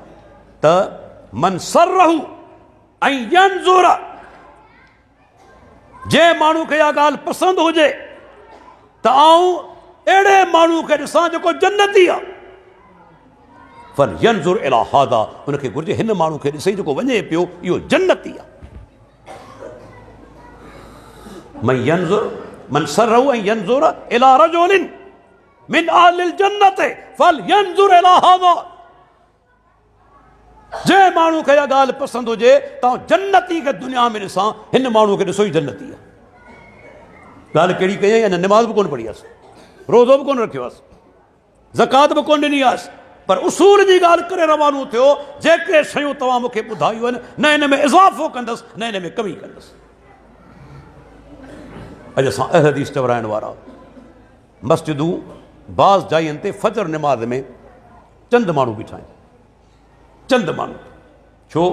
त मन सरहू ऐं यंज़ुर, जंहिं माण्हू खे इहा ॻाल्हि पसंदि हुजे त आऊं अहिड़े माण्हू खे ॾिसां जेको जन्नती आहे, फल यंज़ुर इला हादा, उनखे घुर्जे हिन माण्हू खे ॾिसे जेको वञे पियो इहो जन्नती आहे। मन सरहू ऐं यंज़ुर इला रजुलिन मिन आलिल जन्नत फल यंज़ुर इला हादा, जंहिं माण्हू खे इहा ॻाल्हि पसंदि हुजे तव्हां जन्नती खे दुनिया में ॾिसां, हिन माण्हू खे ॾिसो ई जन्नती आहे। ॻाल्हि कहिड़ी कई? अञा निमाज़ बि कोन पढ़ी आहे, रोज़ो बि कोन रखियो आहे, ज़कात बि कोन ॾिनी आहे, पर उसूल जी ॻाल्हि करे रवानो थियो। जेके शयूं तव्हां मूंखे ॿुधायूं आहिनि, न हिन में इज़ाफ़ो कंदुसि न हिन में कमी कंदुसि। अॼु असां अहल हदीस चवराइण वारा मस्जिदूं बाज़ जाइनि ते फजर निमाज़ में चंद माण्हू बीठा आहिनि, चंद माण्हू। छो?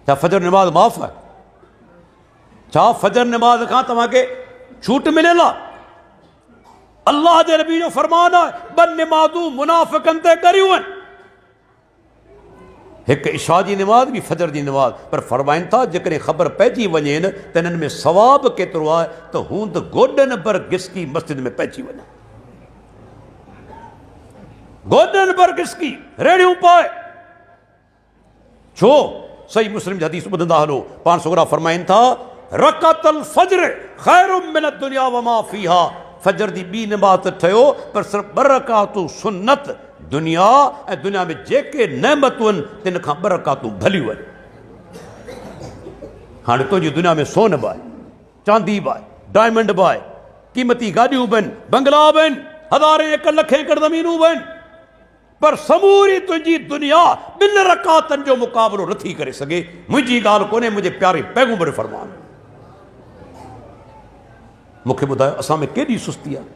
छा फजर निमाज़ माफ़ आहे? छा फजर निमाज़ खां तव्हांखे छूट मिलियल आहे? अल्लाह जे नबी जो फरमान आहे, ॿ निमाज़ूं मुनाफ़िक़नि ते करियूं आहिनि, हिकु इशा जी निमाज़ बि फजर जी निमाज़। पर फरमाइनि था जेकॾहिं ख़बर पइजी वञे न त हिननि में सवाबु केतिरो आहे, त हू त गोॾनि भर घिसकी मस्जिद में पइजी वञे, गोॾनि भर घिसकी रेड़ियूं पाए। छो? सही मुस्लिम जी हदीस ॿुधंदा हलो, पाण सुगरा फरमाइनि था रकातल फज्र खैरुम मिन दुनिया व मा फीहा। फजर जी ॿी नमाज़ ठहियो पर सिर्फ़ु 2 रकातूं सुन्नत, दुनिया ऐं दुनिया में जेके नेमतूं आहिनि तिन खां 2 रकातूं भलियूं आहिनि। हाणे तुंहिंजी दुनिया में सोन बि आहे, चांदी बि आहे, डायमंड बि आहे, क़ीमती गाॾियूं बि आहिनि, बंगला बि आहिनि, 1000 एकड़ लख एकड़ ज़मीनूं बि आहिनि, पर समूरी तुंहिंजी दुनिया 2 रकातनि जो मुक़ाबिलो नथी करे सघे। मुंहिंजी ॻाल्हि कोन्हे, मुंहिंजे प्यारे पैगंबर फरमान। मूंखे ॿुधायो असां में केॾी सुस्ती आहे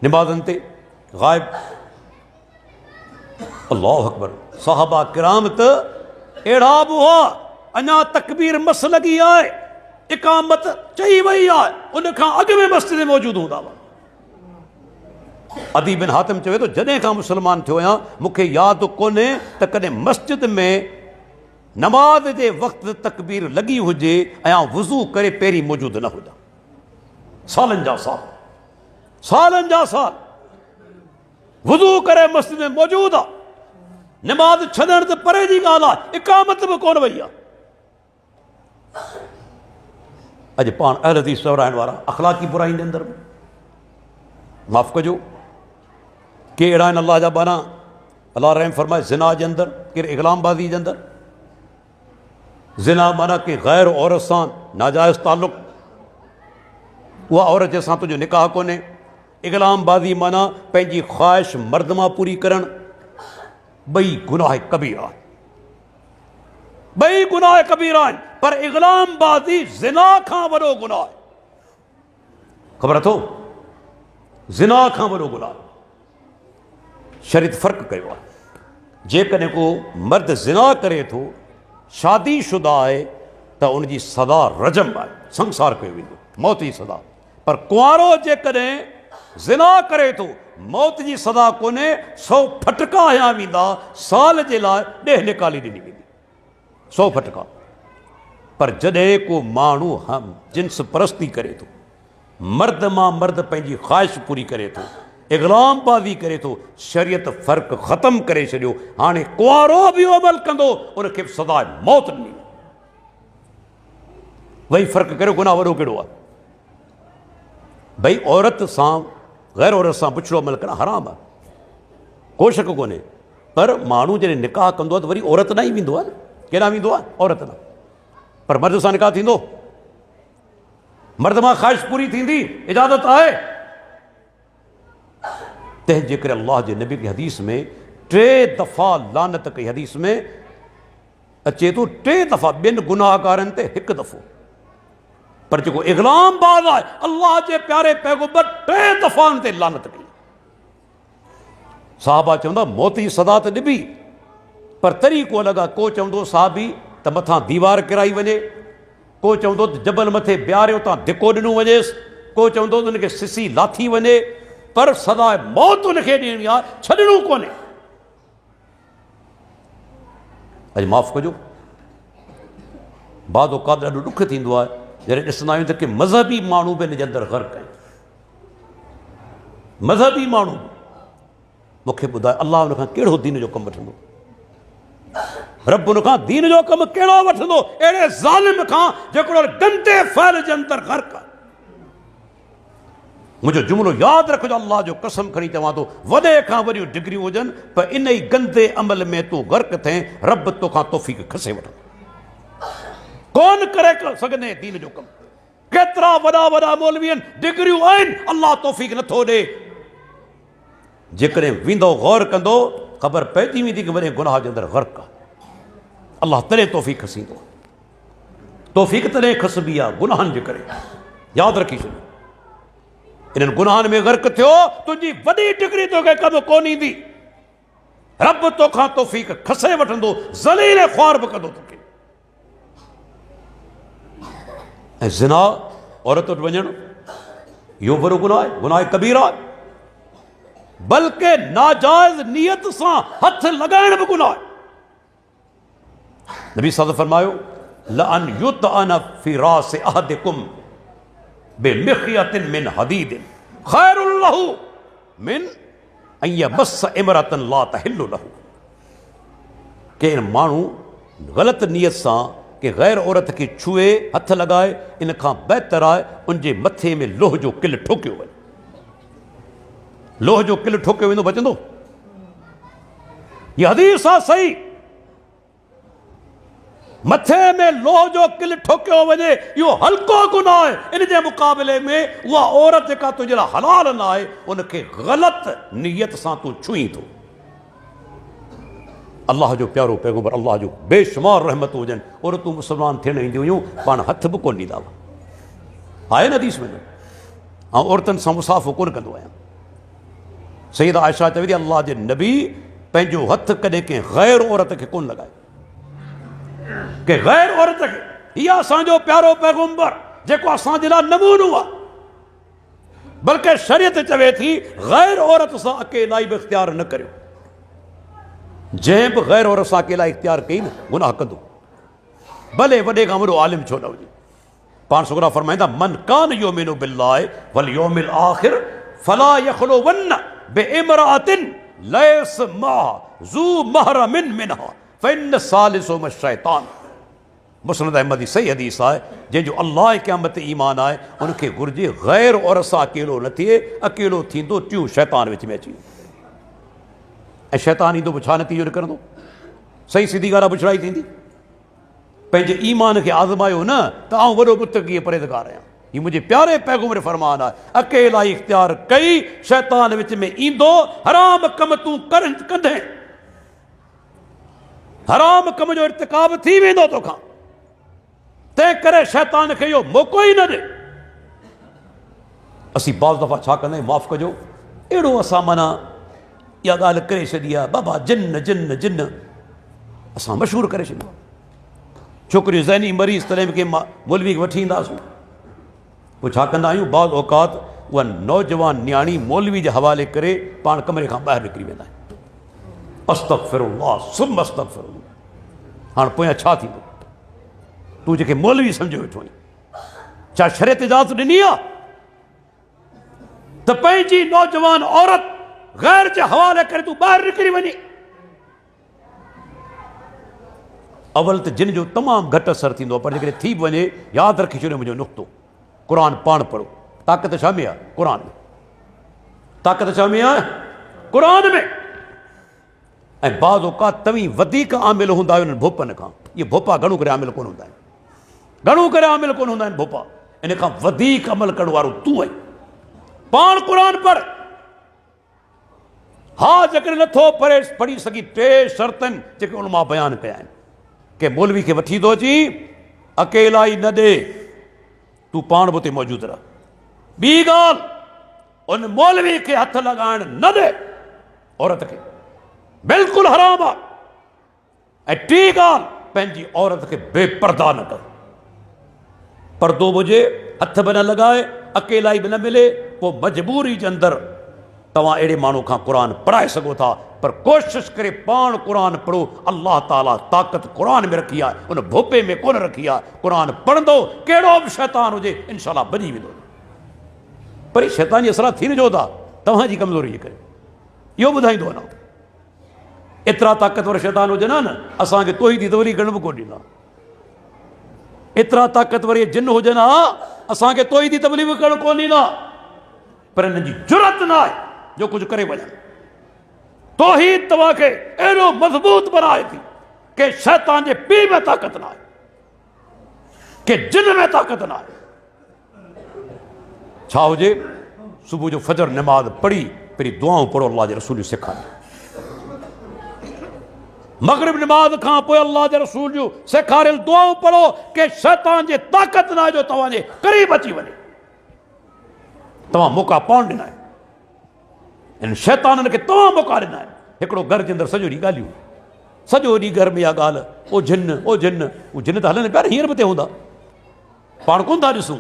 निमाज़नि ते ग़ाइब। अल्लाहु अकबर। साहबा किराम त अहिड़ा बि हुआ, अञा तकबीर मस लॻी आहे, इकामत चई वई आहे, उन खां अॻु में मस्जिद मौजूदु हूंदा हुआ। अदी बिन हातिम चवे थो जॾहिं खां मुस्लमान थियो आहियां मूंखे यादि कोन्हे त कॾहिं मस्जिद में नमाज़ जे वक़्तु तकबीर लॻी हुजे ऐं वुज़ू करे पहिरीं मौजूदु न हुजां। सालनि जा साल, सालनि जा साल वुज़ू करे मस्जिद में मौजूदु आहे। नमाज़ छॾण त परे जी ॻाल्हि आहे, इकामत बि कोन वई आहे। अॼु पाण अहल हदीस चवराइण वारा अख़लाक़ी बुराई जे अंदरि माफ़ कजो के अहिड़ा आहिनि अलाह जा बाना, अलाह रहम फरमाए, ज़िना जे अंदरि, केरु इग़लामबाज़ी जे अंदरि। ज़िना माना के ग़ैर औरत सां नाजाइज़ ताल्लुक़, उहा औरत जंहिंसां तुंहिंजो निकाह कोन्हे। इग़लामबाज़ी माना पंहिंजी ख़्वाहिश मर्द मां पूरी करणु। ॿई गुनाह कबीरा, ॿई गुनाह कबीरा आहिनि, पर इग़लामबाज़ी ज़िना खां वॾो गुनाह आहे। ख़बर अथव, ज़िना खां वॾो गुनाह। शरीयत फ़र्क़ु कयो आहे। जेकॾहिं को मर्द ज़िना करे थो, शादीशुदा आहे, त उनजी सज़ा रजम आहे, संसार कयो वेंदो, मौत जी सज़ा। पर कुंवारो जेकॾहिं ज़िना करे थो, मौत जी सज़ा कोन्हे, 100 फटका हयां वेंदा, साल जे लाइ 10 निकाली ॾिनी वेंदी, 100 फटका। पर जॾहिं को माण्हू हम जिन्स परस्ती करे थो, मर्द मां मर्द पंहिंजी ख़्वाहिश पूरी करे थो, इग़लामबाज़ी करे थो, शरीयत फ़र्क़ु ख़तमु करे छॾियो। हाणे कुंवारो बि अमल कंदो, उनखे बि सज़ा मौत ॾिनी। वही फ़र्क़ु करियो, गुनाह वॾो कहिड़ो आहे। भई औरत सां ग़ैर औरत सां पुछड़ो अमल करणु हराम आहे, को शक कोन्हे। पर माण्हू जॾहिं निकाह कंदो आहे त वरी औरत न ई वेंदो आहे न, केॾां वेंदो आहे, औरत न। पर मर्द सां निकाह थींदो, मर्द मां ख़्वाहिश पूरी थींदी, इजाज़त आहे। तंहिंजे करे अल्लाह जे नबी की हदीस में 3 दफ़ा लानत कई। हदीस में अचे थो 3 दफ़ा ॿियनि गुनाहगारनि ते 1 दफ़ो। पर जेको इग़लामबाज़ आहे, अल्लाह जे प्यारे पैगंबर 3 दफ़ा उन ते लानत कई। साहबा चवंदा मौत जी सज़ा त ॾिबी, पर तरीक़ो अलॻि आहे। को चवंदो साहबी त मथां दीवार किराई वञे, को चवंदो त जबल मथे बीहारे उतां धिको ॾिनो वञेसि, को चवंदो त उनखे सिसी लाथी वञे, पर सदा मौत उनखे ॾियणी आहे, छॾणो कोन्हे। अॼु माफ़ कजो, बाद औक़ात ॾाढो ॾुख थींदो आहे जॾहिं ॾिसंदा आहियूं त के मज़हबी माण्हू बि हिन जे अंदरि ग़र्क़ आहिनि। मज़हबी माण्हू, मूंखे ॿुधाए अलाह उन खां कहिड़ो दीन जो कमु वठंदो? रब उन खां दीन जो कमु कहिड़ो वठंदो? अहिड़े ज़ालिम खां जेको गंदे फ़ैल जे अंदरि ग़र्क़ आहे। मुंहिंजो जुमिलो यादि रखिजो, अलाह जो कसम खणी चवां थो, वॾे खां वॾियूं डिग्रियूं हुजनि, पर इन ई गंदे अमल में तूं ग़र्क़ थिए, रब तोखां तौफ़ीक़ खसे वठंदो। कोन करे सघंदे दीन जो कमु। केतिरा वॾा वॾा मौलवी आहिनि, डिग्रियूं आहिनि, अलाह तौफ़ीक़ नथो ॾे। जेकॾहिं वेंदो गौर कंदो, ख़बर पइजी वेंदी कि वॾे गुनाह जे अंदरि ग़र्क़ आहे। अलाह तॾहिं तौफ़ीक़ खसींदो। तौफ़ीक़ तॾहिं खसबी आहे गुनाहनि जे करे। यादि रखी छॾियो, इन्हनि गुनाहनि में ग़र्क़ थियो, तुंहिंजी वॾी डिग्री तोखे कमु कोन ईंदी। रब तोखां तौफ़ीक़ खसे वठंदो, ज़लील ख़्वार बि कंदो तोखे। ऐं ज़िना औरत वटि वञणु इहो वॾो गुनाह आहे, गुनाह कबीरा आहे। बल्कि नाजाइज़ नियत सां हथ लॻाइण बि गुनाह आहे। नबी सल्लल्लाहु अलैहि वसल्लम फरमायो, लअन युतअन फी रास अहदिकुम बिमिख़यतिन मिन हदीदिन खैरुल लहू मिन अन यमस्स इमरतन ला तहिल्लु लहू। केरु माण्हू ग़लति नीयत सां कि गैर औरत खे छुए हथ लॻाए, इन खां बहितर आहे उनजे मथे में लोह जो किल ठोकियो वञे। लोह जो किल ठोकियो वेंदो बचंदो? इहा हदीस आहे सही। मथे में लोह जो किल ठोकियो वञे इहो हल्को गुनाह आहे। इन जे मुक़ाबले में उहा औरत जेका तुंहिंजे लाइ हलाल न आहे उनखे ग़लति नियत सां तूं छुई थो। अल्लाह जो प्यारो पैगंबर, अल्लाह जो बेशुमार रहमत हुजनि, औरतूं मुस्लमान थियण ईंदियूं हुयूं, पाण हथ बि कोन ॾींदा हुआ। आहे न हदीस में? ऐं औरतुनि सां मुसाफ़ो कोन कंदो आहियां। सईदा आयशा चवे थी अल्लाह जे नबी पंहिंजो हथ कॾहिं कंहिं गैर औरत खे कोन लॻाए, के गैर औरत खे। इहा असांजो प्यारो पैगंबर जेको असांजे लाइ नमूनो आहे। बल्कि शरीयत चवे थी गैर औरत सां अकेलाई बि इख़्तियार न करियो। जंहिं बि गैर औरत सां अकेला इख़्तियार कई न गुनाह कंदो, भले वॾे खां वॾो आलिम छो न हुजे। पाण सुगरा फरमाईंदा मन कान युमिनु बिल्लाहि वल यौमिल आखिर फला यख़लुवन्न बिइम्राअतिन लैस माअ ज़ू महरमिन मिनहा फ़इन्न सालिसुहुम शैतान। मुस्नद अहमद जी सही हदीस आहे। जंहिंजो अल्लाह क़यामत ईमान आहे उनखे घुरिजे गैर औरत सां अकेलो न थिए। अकेलो थींदो टियों शैतान विच में अची, ऐं शैतान ईंदो छा नतीजो निकिरंदो? सही सिधी ॻाल्हि आहे, बुछड़ाई थींदी। पंहिंजे ईमान खे आज़मायो न त आउं वॾो मुत्तक़ी परहेज़गार आहियां। हीउ मुंहिंजे प्यारे पैगंबर फरमान आहे। अकेला इख़्तियार कई शैतान विच में ईंदो, हराम कम तूं कंदे, हराम कम जो इर्तिकाब थी वेंदो तोखां। तंहिं करे शैतान खे इहो मौक़ो ई न ॾे। असीं बाज़ दफ़ा छा कंदा आहियूं, माफ़ कजो, अहिड़ो असां माना इहा ॻाल्हि करे छॾी आहे, बाबा जिन जिन जिन असां मशहूरु करे छॾियो। छोकिरियूं ज़हनी मरीज़ तॾहिं बि कंहिं मौलवी खे वठी ईंदासीं। पोइ छा कंदा आहियूं, बाज़ औक़ात उहा नौजवान न्याणी मौलवी जे हवाले करे पाण कमरे खां ॿाहिरि निकिरी वेंदा आहियूं। अस्तग़फिरुल्लाह सुम अस्तग़फिरुल्लाह। हाणे पोयां छा थींदो? तूं जेके मौलवी सम्झो वेठो आहीं, छा शरीयत इजाज़त ॾिनी आहे त पंहिंजी नौजवान औरत गैर जे हवाले करे तूं ॿाहिरि निकिरी वञी? अवल त जिन जो तमामु घटि असरु थींदो आहे, पर जेकॾहिं थी बि वञे यादि रखी छॾियो मुंहिंजो नुक़्तो, क़ुर पाण पढ़ो। ताक़त छा में आहे? क़ुर में। ताक़त छा में आहे? क़ुर में। ऐं बाज़ औक़ात तव्हीं वधीक आमिल हूंदा आहियो भोपनि खां। इहे भोपा घणो करे आमिल कोन हूंदा आहिनि, घणो करे आमिल कोन हूंदा आहिनि भोपा। इन खां वधीक अमल करण वारो तूं आहीं। पाण क़ुर पढ़। हा जेकॾहिं नथो पढ़ी सघी, 3 शर्तनि जेके उलमा बयानु कया आहिनि। के मौलवी खे वठी थो अची, अकेला ई न ॾे, तूं पाण बि उते मौजूदु रह। ॿी ॻाल्हि, उन मौलवी खे हथ लॻाइण न ॾे औरत खे, बिल्कुलु हराम आहे। ऐं टी ॻाल्हि, पंहिंजी औरत खे बेपर्दा न कर। पर्दो हुजे, हथ बि न लॻाए, अकेलाई बि न मिले। पोइ मजबूरी जे अंदरि तव्हां अहिड़े माण्हू खां क़ुर पढ़ाए सघो था, पर कोशिशि करे पाण क़ुर पढ़ो। अल्लाह ताला ताक़त क़ुर में रखी आहे, उन भोपे में कोन रखी आहे। क़ुर पढ़ंदो कहिड़ो बि शैतान हुजे इनशाला भॼी वेंदो। पर शैतान जी असरात थी न जो था तव्हांजी कमज़ोरी जे करे। इहो ॿुधाईंदो वञो। एतिरा ताक़तवर शैतान हुजनि हा न, असांखे तोहीदी त वरी घणो बि कोन ॾींदा। एतिरा ताक़तवर जिन हुजनि हा, असांखे तोहीदी त वरी बि घणो कोन ॾींदा। पर हिन जी जुरत न आहे जो कुझु करे वञनि। तौहीद तव्हांखे अहिड़ो मज़बूत बनाए थी कि शैतान जे पीउ में ताक़त न आहे, कि जिन में ताक़त न आहे। छा हुजे, सुबुह जो फजर नमाज़ पढ़ी पहिरीं दुआऊं पढ़ो, अल्लाह जे रसूल सेखारियो। मगरिब नमाज़ खां पोइ अल्लाह जे रसूल जूं सेखारियल दुआऊं पढ़ो कि शैतान जे ताक़त न आहे जो तव्हांजे क़रीब अची वञे। तव्हां मौक़ा पाण ॾिना आहिनि, इन शैताननि खे तव्हां मौक़ा ॾिना आहिनि। हिकिड़ो घर जे अंदरि सॼो ॾींहुं ॻाल्हियूं, सॼो ॾींहुं घर में इहा ॻाल्हि, ओ जिन ओ जिन। उहे जिन त हलनि पिया, हींअर बि ते हूंदा, पाण कोन था ॾिसूं।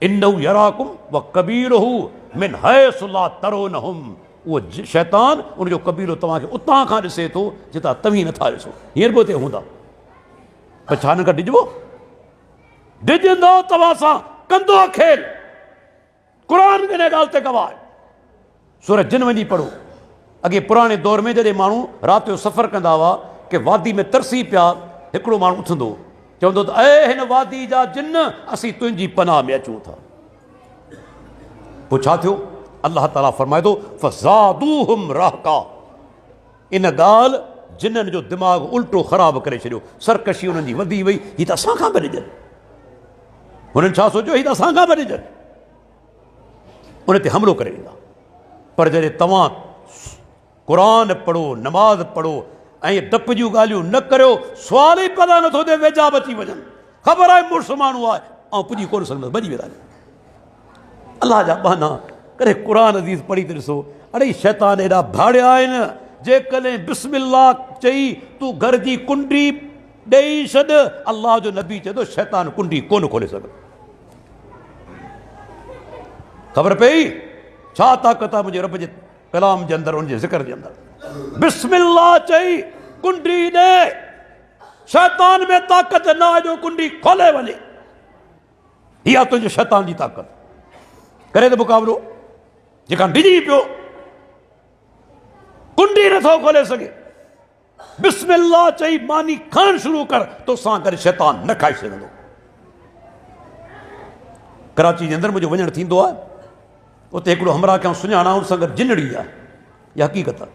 इन्नहु यराकुम व कबीरहु मिन हैसु ला तरोनहुम। उहो शैतान, उनजो कबीलो तव्हांखे उतां खां ॾिसे थो जितां तव्हीं नथा ॾिसो। हींअर बि उते हूंदा, पर छा हिन खां डिॼबो? डिॼंदो तव्हां सां कंदो खेल। क़ुर इन ॻाल्हि ते गवाह आहे। सूरत जिन वञी पढ़ो। अॻे पुराणे दौर में जॾहिं माण्हू राति जो सफ़र कंदा हुआ कि वादी में तरसी पिया हिकिड़ो माण्हू उथंदो चवंदो त ऐं हिन वादी जा जिन असीं तुंहिंजी पनाह में अचूं था। पोइ छा थियो? अलाह ताला फरमाए थो फज़ादूहुम रहका। इन ॻाल्हि जिननि जो दिमाग़ उल्टो ख़राब करे छॾियो, सरकशी उन्हनि जी वधी वई, हीअ त असां खां बि ॾिजनि। हुननि छा सोचियो? हीअ त असां खां बि ॾिजनि, उन ते हमिलो करे ॾींदा। पर जॾहिं तव्हां क़ुरान पढ़ो, नमाज़ पढ़ो ऐं डप जूं ॻाल्हियूं न करियो, सुवाल ई पैदा नथो थिए, वेझा अची वञनि। ख़बर आहे मुड़ुसु माण्हू आहे ऐं पुॼी कोन सघंदुसि, भॼी वेंदा। अलाह जा बहाना करे क़ुरान अज़ीज़ पढ़ी त ॾिसो। अड़े शैतान एॾा भाड़िया आहिनि, जेकॾहिं बिस्मिल्लाह चई तूं घर जी कुंडी ॾेई छॾ, अलाह जो नबी चए थो शैतान कुंडी कोन खोले सघंदो। ख़बर पई छा ताक़त आहे मुंहिंजे रब जे कलाम जे अंदरि, उनजे ज़िक्र जे अंदरि। बिस्मिल्लाह चई कुंडी ॾे, शैतान में ताक़त न आहे जो कुंडी खोले वञे। इहा तुंहिंजो शैतान जी ताक़त करे त मुक़ाबिलो, जेका डिॼी पियो कुंडी नथो खोले सघे। बिस्मिल्लाह चई मानी खणणु शुरू कर, तोसां गॾु शैतान न खाई सघंदो। कराची जे अंदरि मुंहिंजो वञणु थींदो आहे, उते हिकिड़ो हमरा खे सुञाणा, हुन सां गॾु जिनड़ी आहे, इहा हक़ीक़त आहे।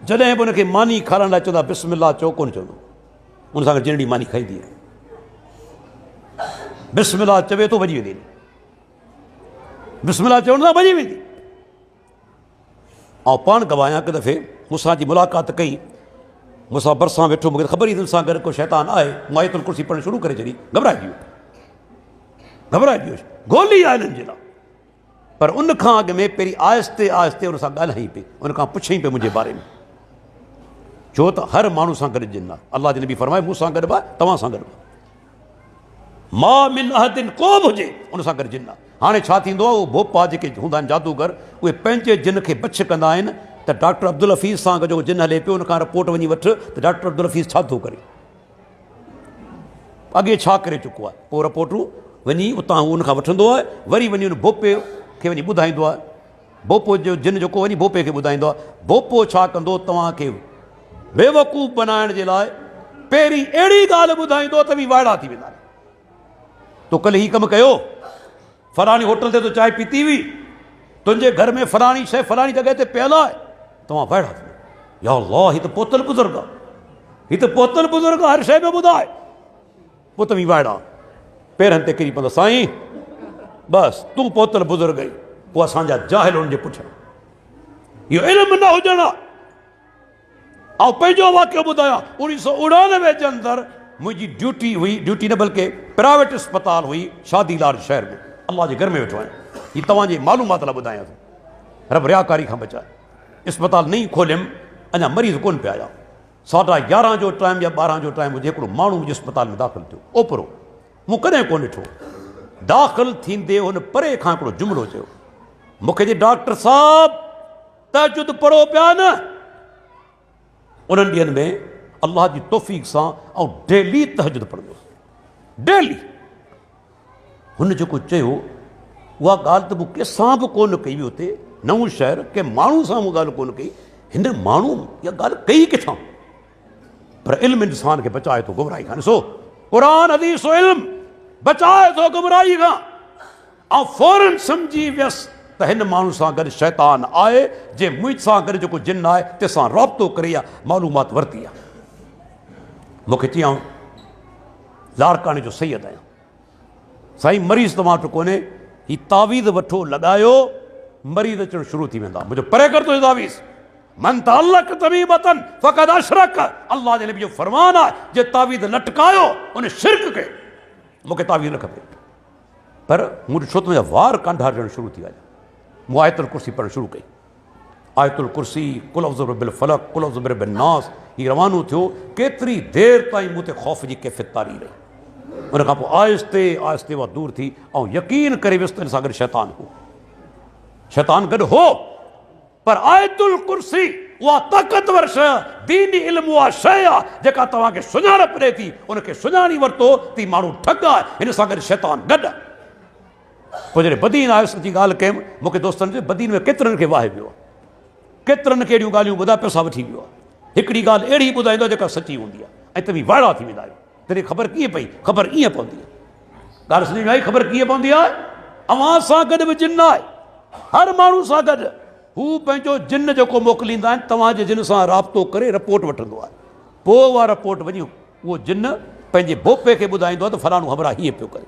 जॾहिं बि हुनखे मानी खाराइण लाइ चवंदा बिस्मिल्लाह चओ, कोन चवंदो, हुन सां गॾु जिनड़ी मानी खाईंदी आहे। बिस्मिल्लाह चवे थो भॼी वेंदी, बिस्मिल्लाह चवण सां भॼी वेंदी। ऐं पाण गवायां, हिकु दफ़े मूंसां जी मुलाक़ात कई, मूंसां भरिसां वेठो, मूंखे ख़बर ई दिलि सां गॾु को शैतान आहे। मां आयतुल कुर्सी पढ़णु शुरू करे छॾी, घबराइजी वियो, गोली आहे हिननि जे लाइ। पर उन खां अॻु में पहिरीं आहिस्ते आहिस्ते हुन सां ॻाल्हाई पई, उन खां पुछई पई मुंहिंजे बारे में, छो त हर माण्हू सां गॾु जिन आहे। अलाह जे नबी फरमाए मूंसां गॾु बि तव्हां सां गॾु मां मिन अहदिन, को बि हुजे उन सां गॾु जिन आहे। हाणे छा थींदो आहे, उहो भोपा जेके हूंदा आहिनि जादूगर, उहे पंहिंजे जिन खे बछ कंदा आहिनि त डॉक्टर अब्दुल हफ़ीज़ सां गॾु जिन हले पियो, उन खां रिपोर्ट वञी वठि त डॉक्टर अब्दुल हफ़ीज़ छा थो करे, अॻे छा करे चुको आहे। पोइ रिपोर्टूं वञी उतां उन खां वठंदो आहे, वरी वञी उन भोपे खे वञी ॿुधाईंदो आहे। भोपो जो जिन जेको वञी भोपे खे ॿुधाईंदो आहे। भोपो छा कंदो, तव्हांखे बेवकूफ़ बनाइण जे लाइ पहिरीं अहिड़ी ॻाल्हि ॿुधाईंदो त बि वाइड़ा थी वेंदा। तो कल्ह हीउ कमु कयो, फलाणी होटल ते तो चांहि पीती हुई, तुंहिंजे घर में फलाणी शइ फलाणी जॻह ते पियल आहे, तव्हां वाइड़ा थी, या अल्लाह हीउ त पोतल बुज़ुर्ग आहे, हीउ त पोतल बुज़ुर्ग हर शइ में ॿुधाए। पोइ तव्हीं वाइड़ा पेरनि ते किरी पवंदो, साईं बसि तूं पोतल बुज़ुर्ग आई। पोइ असांजा जाहिल हुनजे पुठियां, इहो इल्मु न हुजणु आहे। ऐं पंहिंजो वाक़ियो ॿुधायां, 1999 जे अंदरि मुंहिंजी ड्यूटी हुई, ड्यूटी न बल्कि प्राइवेट अस्पताल हुई शादी लाड शहर में, अल्लाह जे घर में वेठो आहियां, हीअ तव्हांजे मालूमात लाइ ॿुधायां थो। रब रियाकारी खां बचाए, अस्पताल नई खोलियमि, अञा मरीज़ कोन पिया आया, 11:30 जो टाइम या 12 जो टाइम हुजे, हिकिड़ो माण्हू मुंहिंजे अस्पताल में दाख़िल थियो, ओपरो, मूं कॾहिं कोन ॾिठो। दाख़िल थींदे हुन परे खां हिकिड़ो जुमिलो चयो, मूंखे जे डॉक्टर साहब तहजुद पढ़ो पिया न। उन्हनि ॾींहंनि में अल्लाह जी तौफ़ीक़ सां ऐं डेली तहजुद पढ़ंदुसि, डेली। हुन जेको चयो उहा ॻाल्हि त मूं कंहिंसां बि कोन कई हुई, उते नओं शहर कंहिं माण्हू सां मूं ॻाल्हि कोन कई। हिन माण्हू इहा ॻाल्हि कई किथां, पर इल्मु इंसान खे बचाए थो गुमराही खां। ॾिसो क़ुरान हदीस इल्मु बचाए थो गुमराही खां। ऐं फौरन सम्झी वियसि त हिन माण्हू सां गॾु शैतान आहे, जे मुंहिंसां गॾु जेको जिन आहे तंहिंसां राब्तो करे या मालूमात वरिती आहे। मूंखे चयाऊं लारकाणे जो सैयद आहियां, साईं मरीज़ तव्हां वटि कोन्हे, हीउ तावीज़ वठो लॻायो, मरीज़ अचणु शुरू थी वेंदा। मुंहिंजो परे कर थो तावीज़, मन तअल्लक़ तमीमतन फ़क़द अशरक, अल्लाह जे नबी जो फरमान आहे, जे तावीज़ लटकायो उन शिरक कयो। मूंखे तावीज़ न खपे, पर मूं ॾिठो त मुंहिंजा वार कांढा ॾियणु शुरू थी विया। मूं आयतुल कुर्सी पढ़णु शुरू कई, आयतुल कुर्सी, कुल औज़ु बिल फलक, कुल औज़ु बिरबिन नास, हीउ रवानो थियो। केतिरी देरि ताईं मूं ते ख़ौफ़ जी कैफ़ियत तारी रही, उन खां पोइ आहिस्ते आहिस्ते उहा दूर थी। ऐं यकीन करे वियुसि त हिन सां गॾु शैतान हो, शैतान गॾु हो। पर आयतुल कुर्सी उहा ताक़तवर शइ, दीनी इल्मु उहा शइ आहे जेका तव्हांखे सुञाणप ॾिए थी। उनखे सुञाणी वरितो त माण्हू ठग आहे, हिन सां गॾु शैतान गॾु आहे। पोइ जॾहिं बदीन आयुसि जी ॻाल्हि कयमि, मूंखे दोस्तनि चयो बदीन में केतिरनि खे वाहे वियो आहे, केतिरनि खे अहिड़ियूं ॻाल्हियूं ॿुधाए पैसा वठी वियो आहे। हिकिड़ी ॻाल्हि अहिड़ी ॿुधाईंदो जेका सची हूंदी आहे ऐं तव्हीं वाइड़ा थी वेंदा आहियो। तॾहिं ख़बर कीअं पई? ख़बर ईअं पवंदी आहे। ॻाल्हि सम्झ में आई? ख़बर कीअं पवंदी आहे? अव्हां सां गॾु बि जिन आहे, हर माण्हू सां गॾु हू पंहिंजो जिन जेको मोकिलींदा आहिनि, तव्हांजे जिन सां राब्तो करे रिपोर्ट वठंदो आहे। पोइ उहा रिपोर्ट वञी उहो जिन पंहिंजे बोपे खे ॿुधाईंदो आहे त फलाणो हमरा हीअं पियो करे।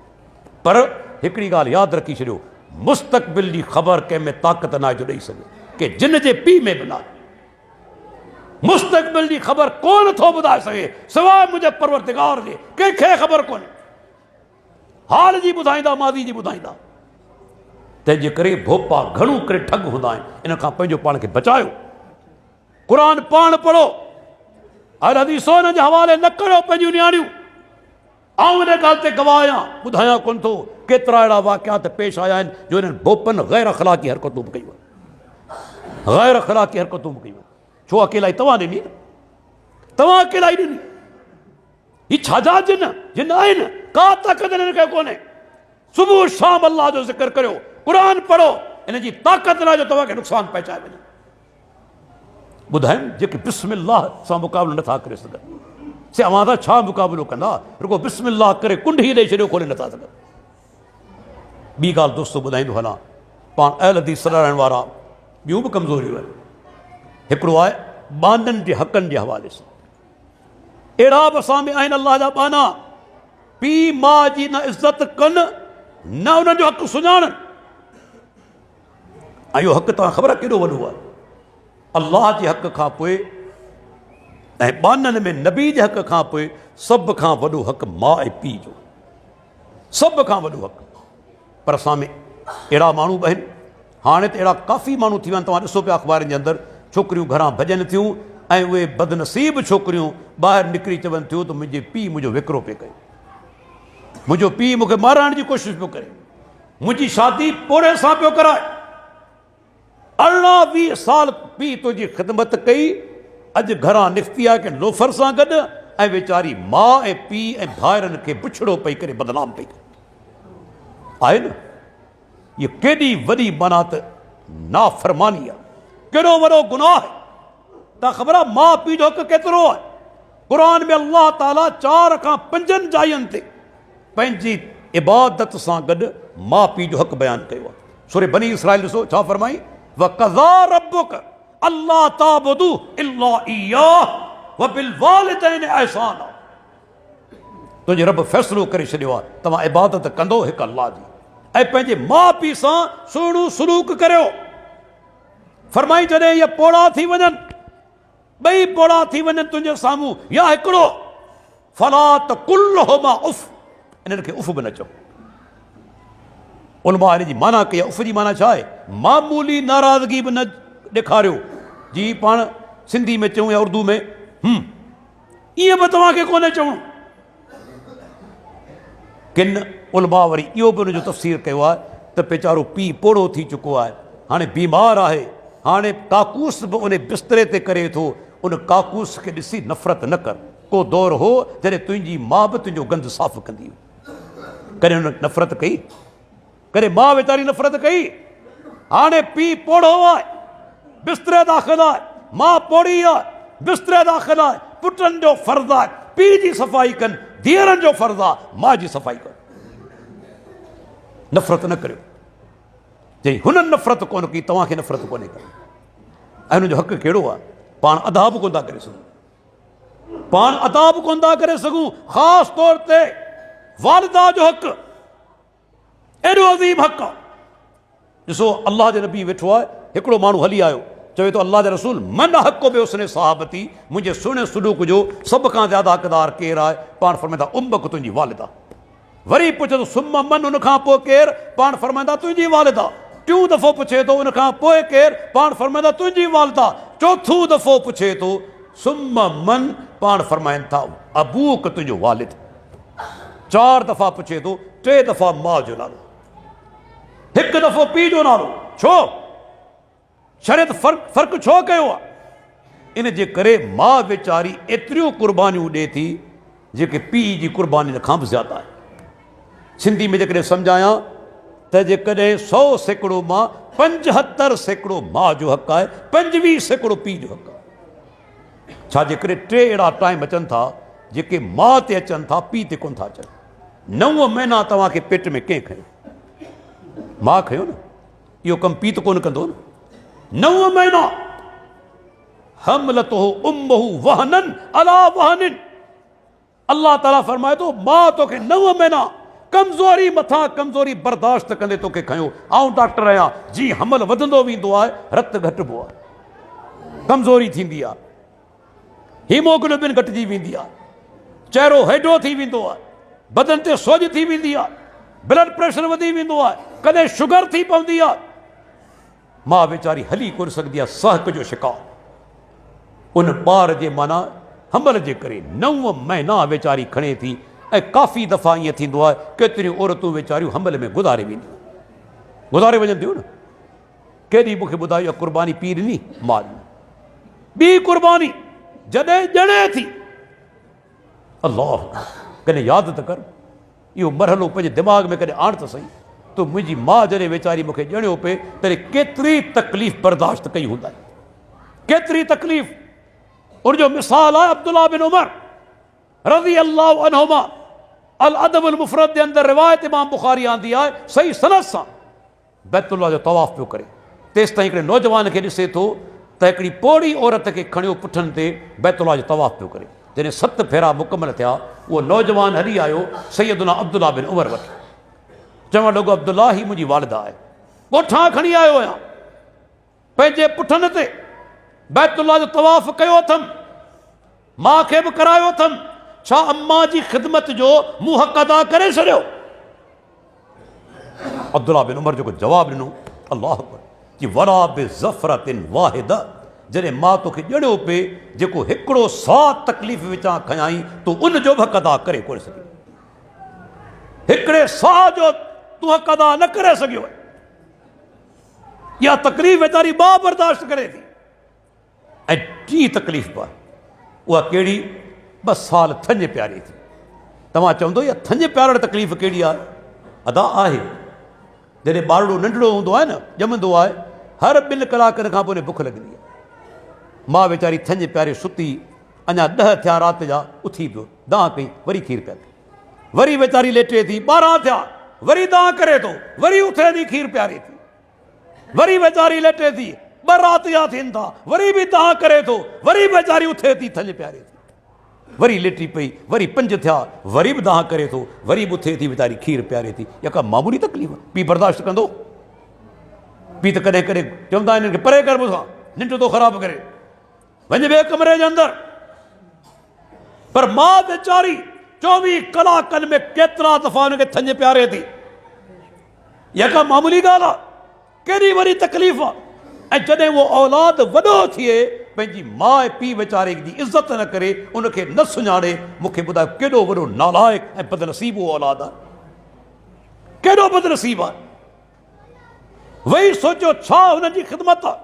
पर हिकिड़ी ॻाल्हि यादि रखी छॾियो, मुस्तक़बिल जी ख़बर कंहिं में ताक़त न आहे जो ॾेई सघे, के जिन जे पीउ में बि न आहे। मुस्तक़बिल जी ख़बर कोन थो ॿुधाए सघे सवाइ मुंहिंजे परवरदिगार जे, कंहिंखे ख़बर कोन्हे। हाल जी ॿुधाईंदा, माज़ी जी ॿुधाईंदा। तंहिंजे करे भोपा घणो करे ठग हूंदा आहिनि। इन खां पंहिंजो पाण खे बचायो। क़ुर पाण पढ़ो, अहिड़े हदीसनि जे हवाले न करियो पंहिंजियूं नियाणियूं। आउं इन ॻाल्हि ते गवाह आहियां, ॿुधायां कोन थो केतिरा अहिड़ा वाक़ियात पेश आया आहिनि जो इन्हनि भोपनि गैर अख़लाक़ी हरकतूं बि कयूं आहिनि। गैर अख़लाक़ी हरकतूं बि कयूं आहिनि। छो अकेलाई तव्हां ॾिनी? तव्हां अकेलाई ॾिनी? ही छाजा जिन जिन आहिनि? का ताक़त हिननि खे कोन्हे। सुबुह शाम अल्लाह जो ज़िक्र करियो, क़ुर पढ़ो, इन जी ताक़त न जो तव्हांखे नुक़सानु पहुचाए वञे। ॿुधाइनि जेके बिस्मिल्लाह सां मुक़ाबिलो नथा करे सघनि, से अव्हां सां छा मुक़ाबिलो कंदा? रुगो बिस्मिल्लाह करे कुंडी ॾेई छॾियो, खोले नथा सघनि। ॿी ॻाल्हि दोस्तो ॿुधाईंदो हलां, पाण अहल हदीस सॾाइण वारा ॿियूं बि कमज़ोरियूं आहिनि। हिकिड़ो आहे बाननि जे हक़नि जे हवाले सां। अहिड़ा बि असां में आहिनि अलाह जा बाना, पीउ माउ जी न इज़त कनि, न उन्हनि जो हक़ु सुञाणनि। ऐं इहो हक़ु तव्हां ख़बर केॾो वॾो आहे? अल्लाह जे हक़ खां पोइ ऐं बाननि में नबी जे हक़ खां पोइ सभ खां वॾो हक़ु माउ ऐं पीउ जो, सभ खां वॾो हक़ु। पर असां में अहिड़ा माण्हू बि आहिनि, हाणे त अहिड़ा काफ़ी माण्हू थी विया आहिनि। तव्हां ॾिसो पिया अख़बारनि जे अंदरि, छोकिरियूं घरां भॼनि थियूं ऐं उहे बदनसीब छोकिरियूं ॿाहिरि निकिरी चवनि थियूं त मुंहिंजे पीउ मुंहिंजो विकिरो पियो कयो, मुंहिंजो पीउ मूंखे माराइण जी कोशिशि पियो करे, मुंहिंजी शादी पोड़े सां पियो कराए। 18-20 साल पीउ तुंहिंजी ख़िदमत कई, अॼु घरां निकिती आहे कंहिं लोफर सां गॾु ऐं वीचारी माउ ऐं पीउ ऐं भाइरनि खे बुछड़ो पई करे बदनाम पई करे। आहे न? इहा केॾी वॾी माना त नाफ़रमानी आहे, केॾो वॾो गुनाह आहे। तव्हां ख़बर आहे माउ पीउ जो हक़ु केतिरो आहे? क़ुर में अल्लाह ताला 4 खां 5 जायुनि ते पंहिंजी इबादत सां गॾु माउ पीउ जो हक़ु बयानु कयो आहे। सूरे बनी इसराइल ॾिसो छा फरमाई, वक़ज़ा रब्बुक अल्ला ताबुदू इल्ला इय्याह व बिल वालिदैन ihसाना। तुंहिंजे रब फ़ैसिलो करे छॾियो आहे तव्हां इबादत कंदो हिकु अल्लाह जी ऐं पंहिंजे माउ पीउ सां सुहिणो सलूक करियो। फरमाई जॾहिं इहे पोड़ा थी वञनि, ॿई पोड़ा थी वञनि तुंहिंजे साम्हूं, या हिकिड़ो, फला तकुल लहुमा उफ़, इन्हनि खे उफ़ बि न चओ। उलमा हिन जी माना कई आहे। उफ़ जी माना छा आहे? मामूली नाराज़गी बि न ॾेखारियो, जी पाण सिंधी में चऊं या उर्दू में ईअं बि तव्हांखे कोन्हे चवणो। किन उलमा वरी इहो बि हुनजो तफ़सीर कयो आहे त वेचारो पीउ पोड़ो थी चुको आहे, हाणे बीमार आहे, हाणे काकूस बि उन बिस्तरे ते करे थो, उन काकूस खे ॾिसी नफ़रत न कर। को दौर हो जॾहिं तुंहिंजी माउ बि तुंहिंजो गंद साफ़ कंदी हुई, कॾहिं हुन नफ़रत कई? कॾहिं माउ वीचारी नफ़रत कई? हाणे पीउ पोड़ो आहे, बिस्तरे दाख़िल आहे, माउ पोड़ी आहे, बिस्तरे दाख़िल आहे। पुटनि जो फ़र्ज़ु आहे पीउ जी सफ़ाई कनि, धीअरनि जो फ़र्ज़ु आहे माउ जी सफ़ाई कनि। नफ़रत न करियो। चई हुननि नफ़रत कोन कई, तव्हांखे नफ़रत कोन्हे कई। ऐं हुनजो हक़ु कहिड़ो आहे? पाण अदा बि कोन था करे सघूं, पाण अदा बि कोन था करे सघूं। ख़ासि तौर ते वालिदा जो हक़ु एॾो अज़ीम हक़ु आहे। ॾिसो अल्लाह जे नबी वेठो आहे, हिकिड़ो माण्हू हली आयो, चवे थो अल्लाह जे रसूल मन हक़ बि उसने सहाबती, मुंहिंजे सुहिणे सलूक जो सभ खां ज़्यादा हक़दार केरु आहे? पाण फरमाईंदा उम्मक, तुंहिंजी वालिदा। वरी पुछे थो सुम मन, उन खां पोइ केरु? पाण फरमाईंदा तुंहिंजी वालिदा। टियों दफ़ो पुछे थो उन खां पोइ केरु? पाण फरमाईंदा तुंहिंजी वालिदा। चोथों दफ़ो पुछे थो सुम मन, पाण फरमाइनि था अबूक, तुंहिंजो वालिद। 4 दफ़ा पुछे थो, 3 दफ़ा माउ जो नालो, 1 दफ़ो पीउ जो नालो। छो? शरीयत फ़र्क़ु छो कयो आहे? इन जे करे माउ वीचारी एतिरियूं क़ुर्बानियूं ॾिए थी जेके पीउ जी क़ुर्बानी खां बि ज़्यादा आहे। सिंधी में जेकॾहिं सम्झायां त जेकॾहिं 100 सैकड़ो मां 75 सैकड़ो माउ जो हक़ु आहे, 25 सैकड़ो पीउ जो हक़ु आहे। छा जे करे 3 अहिड़ा टाइम अचनि था जेके माउ ते अचनि था, पीउ ते कोन था अचनि। 9 महीना तव्हांखे पेट में कंहिं खयो? माउ खयो न। इहो कमु पीउ त कोन कंदो न। 9 महीना हमलतहु उम्महु वहनन अला वहनिन। अल्लाह ताला फरमाए थो मां तोखे 9 महीना कमज़ोरी मथां कमज़ोरी बर्दाश्त कंदे तोखे खयो। आउं डॉक्टर आहियां, जी हमल वधंदो वेंदो आहे, रत घटिबो आहे, कमज़ोरी थींदी आहे, हीमोग्लोबिन घटिजी वेंदी आहे, चहिरो हेॾो थी वेंदो आहे, बदन ते सोज थी वेंदी आहे, ब्लड प्रेशर वधी वेंदो आहे, कॾहिं शुगर थी पवंदी आहे। मां वीचारी हली कोन सघंदी आहे, सहक जो शिकार। उन ॿार जे माना हमल जे करे 9 महीना वीचारी खणे थी। ऐं काफ़ी दफ़ा ईअं थींदो आहे केतिरियूं औरतूं वीचारियूं हमल में गुज़ारे वेंदियूं, गुज़ारे वञनि थियूं न। केॾी मूंखे ॿुधायो इहा क़ुर्बानी पी ॾिनी, मां ॾिनी। ॿी क़ुर्बानी जॾहिं ॼणे थी, अल्लाह कॾहिं यादि त कर, इहो मरहलो पंहिंजे दिमाग़ में कॾहिं आण त सही। तो मुंहिंजी माउ जॾहिं वीचारी मूंखे ॼणियो पए तॾहिं केतिरी तकलीफ़ बर्दाश्त कई हूंदा, केतिरी तकलीफ़। उनजो मिसाल आहे अब्दुल्लाह बिन उमर रज़ी अल्लाहु अन्हुमा। अल अदबुल मुफ़रद जे अंदरि रिवायत इमाम बुखारी आंदी आहे, सही सनद सां बैतुल्लाह जो तवाफ़ पियो करे। तेसि ताईं हिकिड़े नौजवान खे ॾिसे थो त हिकिड़ी पोड़ी औरत खे खणियो पुठनि ते बैतुल्लाह जो तवाफ़ पियो करे। जॾहिं 7 फेरा मुकमल थिया, उहो नौजवान हली आयो सैयदुना अब्दुल्लाह बिन उमर वटि। चवणु लॻो अब्दुल्लाह ही मुंहिंजी वालिदा आहे, ॻोठां खणी आयो आहियां, पंहिंजे पुठनि ते बैतुल्लाह जो तवाफ़ कयो अथमि, मां खे बि करायो अथमि, छा अम्मा जी ख़िदमत जो मूं हक़ अदा करे छॾियो? अब्दुल्लाह बिन उमर जेको जवाबु ॾिनो, अल्लाह अकबर, कि वला बिज़फ़रतिन वाहिदा। जॾहिं मां तोखे ॼणियो पे जेको हिकिड़ो साह तकलीफ़ विचां खयाई, तूं उन जो बि हक़ अदा करे कोन सघी। हिकिड़े साह जो तूं हक़ अदा न करे सघियो। इहा तकलीफ़ वीचारी मां बर्दाश्त करे थी। ऐं टी तकलीफ़ बि आहे, उहा कहिड़ी? 2 साल थञ प्यारी थी। तव्हां चवंदो इहा थञ प्यारण तकलीफ़ कहिड़ी आहे? अदा आहे, जॾहिं ॿारड़ो नंढड़ो हूंदो आहे न, ॼमंदो आहे, हर 2 कलाकनि खां पोइ बुख लॻंदी आहे। मां वीचारी थञ प्यारे सुती, अञा 10 थिया राति जा, उथी पियो, दांह कई, वरी खीर पिया थी, वरी वीचारी लेटे थी, 12 थिया, वरी दांह करे थो, वरी उथे थी, खीर प्यारे थी, वरी वीचारी लेटे थी, 2 राति जा थियनि था, वरी बि दांह करे थो, वरी वीचारी उथे थी, थञ प्यारे थी, वरी लेटी पई, वरी 5 थिया, वरी बि दांह करे थो, वरी बि उथे थी, वीचारी खीर प्यारे थी। इहा का मामूली तकलीफ़? पीउ बर्दाश्त कंदो? पीउ त कॾहिं कॾहिं चवंदा आहिनि कि परे कर मूंसां, निंड थो ख़राबु करे, वञ ॿिए कमरे जे अंदरि। पर मां वीचारी 24 कलाकनि में केतिरा दफ़ा हुनखे थञ प्यारे थी। इहा का मामूली ॻाल्हि आहे? केॾी वॾी तकलीफ़ आहे। ऐं जॾहिं उहो औलाद वॾो थिए, पंहिंजी माउ ऐं पीउ वीचारे जी इज़त न करे, उनखे न सुञाणे, मूंखे ॿुधायो केॾो वॾो नालाइक़ ऐं बदनसीब उहो औलाद आहे, केॾो बदनसीब आहे। वेही सोचियो छा हुननि जी ख़िदमत आहे।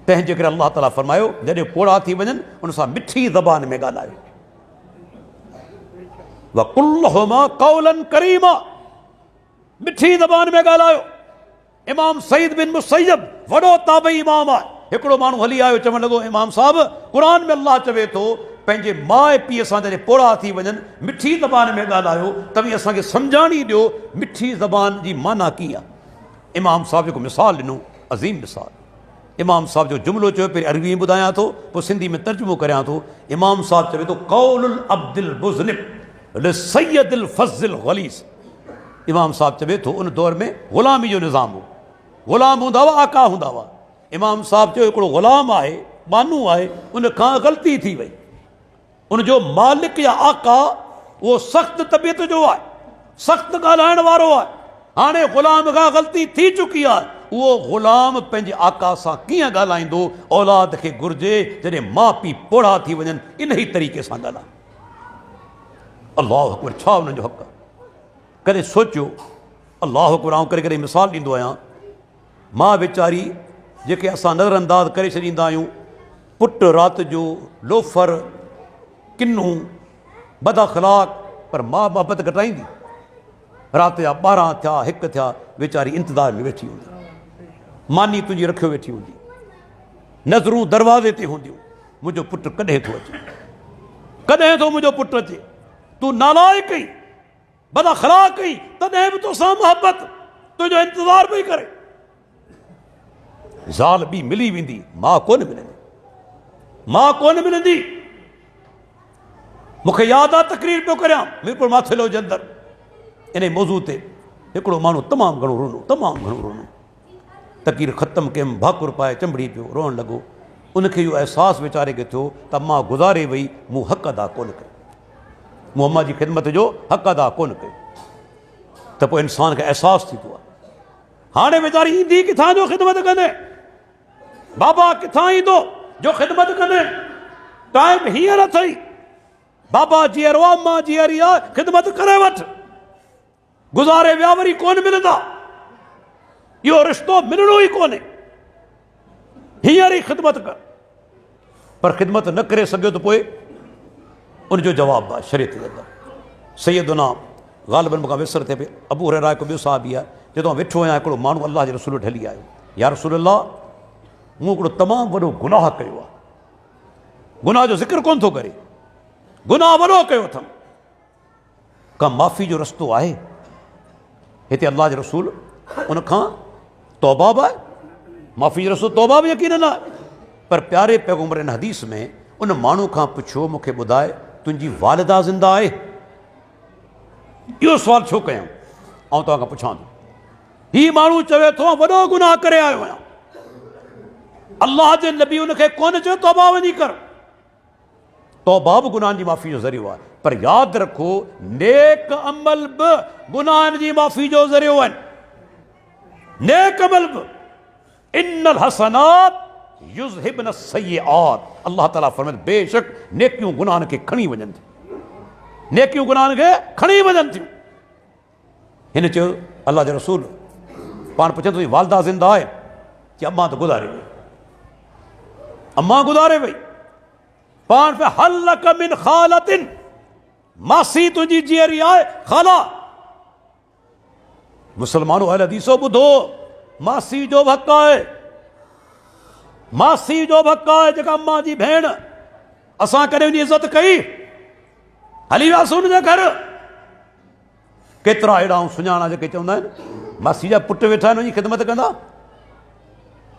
तंहिंजे करे अल्लाह ताला फरमायो, जॾहिं पोड़ा थी वञनि, उन सां मिठी ज़बान में ॻाल्हायो। वक़ुल लहुमा क़ौलन करीमा, मिठी ज़बान में ॻाल्हायो। इमाम सईद बिन मुसैयब वॾो ताबई इमाम आहे। हिकिड़ो माण्हू हली आयो, चवणु लॻो, इमाम साहब, क़ुरान में अल्लाह चवे थो पंहिंजे माउ ऐं पीउ सां जॾहिं पोड़ा थी वञनि, मिठी ज़बान में ॻाल्हायो, तव्हीं असांखे सम्झाणी ॾियो मिठी ज़बान जी माना कीअं आहे। इमाम साहब जेको मिसाल ॾिनो, अज़ीम मिसाल। इमाम साहब जो जुमिलो चयो, पहिरीं अरबी में ॿुधायां थो, पोइ सिंधी में तर्जुमो करियां थो। इमाम साहब चवे थो, क़ौलुल अब्दिल मुज़निब लिसय्यदिल फज़्ज़िल ग़लीज़। इमाम साहब चवे थो, उन दौर में ग़ुलामी जो निज़ाम हो, ग़ुलाम हूंदा हुआ, आका हूंदा हुआ। इमाम साहब चयो, हिकिड़ो ग़ुलाम आहे, मानू आहे, उन खां ग़लती थी वई, उनजो मालिक या आका उहो सख़्तु तबियत जो आहे, सख़्तु ॻाल्हाइण वारो आहे। हाणे ग़ुलाम खां ग़लती थी चुकी आहे, उहो ग़ुलाम पंहिंजे आका सां कीअं ॻाल्हाईंदो? औलाद खे घुरिजे जॾहिं माउ पीउ पोड़ा थी वञनि, इन ई तरीक़े सां ॻाल्हाए। अल्लाहु अकबर, छा हुननि जो हक़ आहे? कॾहिं सोचियो? अल्लाहु अकबर, आउं करे करे मिसाल ॾींदो आहियां। मां वीचारी जेके असां नज़रअंदाज़ करे छॾींदा आहियूं, पुटु राति जो लोफर, किन्नू, बद अख़लाक़, पर मां मोहबत घटाईंदी। राति जा 12 थिया, 1 थिया, वीचारी इंतज़ार में वेठी हूंदी, मानी तुंहिंजी रखियो वेठी हूंदी, नज़रूं दरवाज़े ते हूंदियूं, मुंहिंजो पुटु कॾहिं थो अचे, कॾहिं थो मुंहिंजो पुटु अचे। तूं नालाइक कई, बद अख़लाक़ कई, तॾहिं बि तोसां मोहबत, तुंहिंजो इंतज़ारु पई करे। ज़ाल ॿी मिली वेंदी, मां कोन मिलंदी, मां कोन मिलंदी। मूंखे यादि आहे तकरीर पियो करियां मीरपुर माथेलो जे अंदरि, इन मौज़ू ते हिकिड़ो माण्हू तमामु घणो रोनो, तमामु घणो रोनो। तकरीर ख़तमु कयमि, भाकुर पाए चंबड़ी पियो रोअणु लॻो। उनखे इहो अहसासु वीचारे खे थियो त मां गुज़ारे वई, मूं हक़ अदा कोन कयो, मूं अम्मा जी ख़िदमत जो हक़ अदा कोन कयो। त पोइ इंसान खे अहसासु थींदो आहे, हाणे वीचारी ईंदी किथां जो ख़िदमत कंदे, बाबा किथां ईंदो जो ख़िदमत कंदे। टाइम हींअर अथई, बाबा जीअरो आहे, अम्मा जीअरी आहे, ख़िदमत करे वठि। गुज़ारे विया वरी कोन मिलंदा, इहो रिश्तो मिलणो ई कोन्हे। हींअर ई ख़िदमत कर, पर ख़िदमत न करे सघियो त पोइ उनजो जवाबु आहे शरीयत जे अंदरि। सैयदना ग़ालिबन मूंखां विसर थिए पई, अबू हुरैरा हिकु ॿियो साहबी आहे, जॾहिं वेठो आहियां हिकिड़ो माण्हू अलाह जे रसूल वटि हली आयो, या रसूल अल्लाह, मूं हिकिड़ो तमामु वॾो गुनाह कयो आहे, गुनाह जो ज़िक्र कोन थो करे, गुनाह वॾो कयो अथमि, का माफ़ी जो रस्तो आहे? हिते अलाह जे रसूल उनखां तौबा बि आहे, माफ़ी जो रस्तो तौबा बि यकीन न आहे। पर प्यारे पैगम्बर इन हदीस में उन माण्हू खां पुछियो, मूंखे ॿुधाए तुंहिंजी वालिदा ज़िंदा आहे? इहो सुवालु छो कयां? ऐं तव्हां खां पुछां थो, हीउ माण्हू चवे थो वॾो गुनाह करे आयो आहियां, अलाह जे नबी उनखे कोन चयो तौबा वञी कर। तौबा बि गुनाहनि जी माफ़ी जो ज़रियो आहे, पर यादि रखो नेक अमल बि गुनाहनि जी माफ़ी जो ज़रियो आहिनि। नेक अमल बि, इन्नल हसनात युज़हिबन सय्यिआत, अल्लाह ताला फरमाए बेशक नेकियूं गुनाहनि खे खणी वञनि थियूं, नेकियूं गुनाहनि खे खणी वञनि थियूं। हिन चयो अल्लाह जो रसूल, पाण पुछे थो वालिदा ज़िंदा आहे? कि अम्मा त गुज़ारे वई, अम्मा गुज़ारे वई। पाण पे हलक मिन ख़ालतिन, मासी तुंहिंजी जीअरी आहे ख़ाला। मुसलमानो अहल हदीसो ॿुधो, मासी जो बि हक़ आहे, मासी जो बि हक़ आहे, जेका अम्मा जी भेण। असां कॾहिं उनजी इज़त कई? हली वियासीं हुनजे घर। केतिरा अहिड़ा सुञाणा जेके चवंदा आहिनि मासी जा पुट वेठा आहिनि, वञी ख़िदमत कंदा,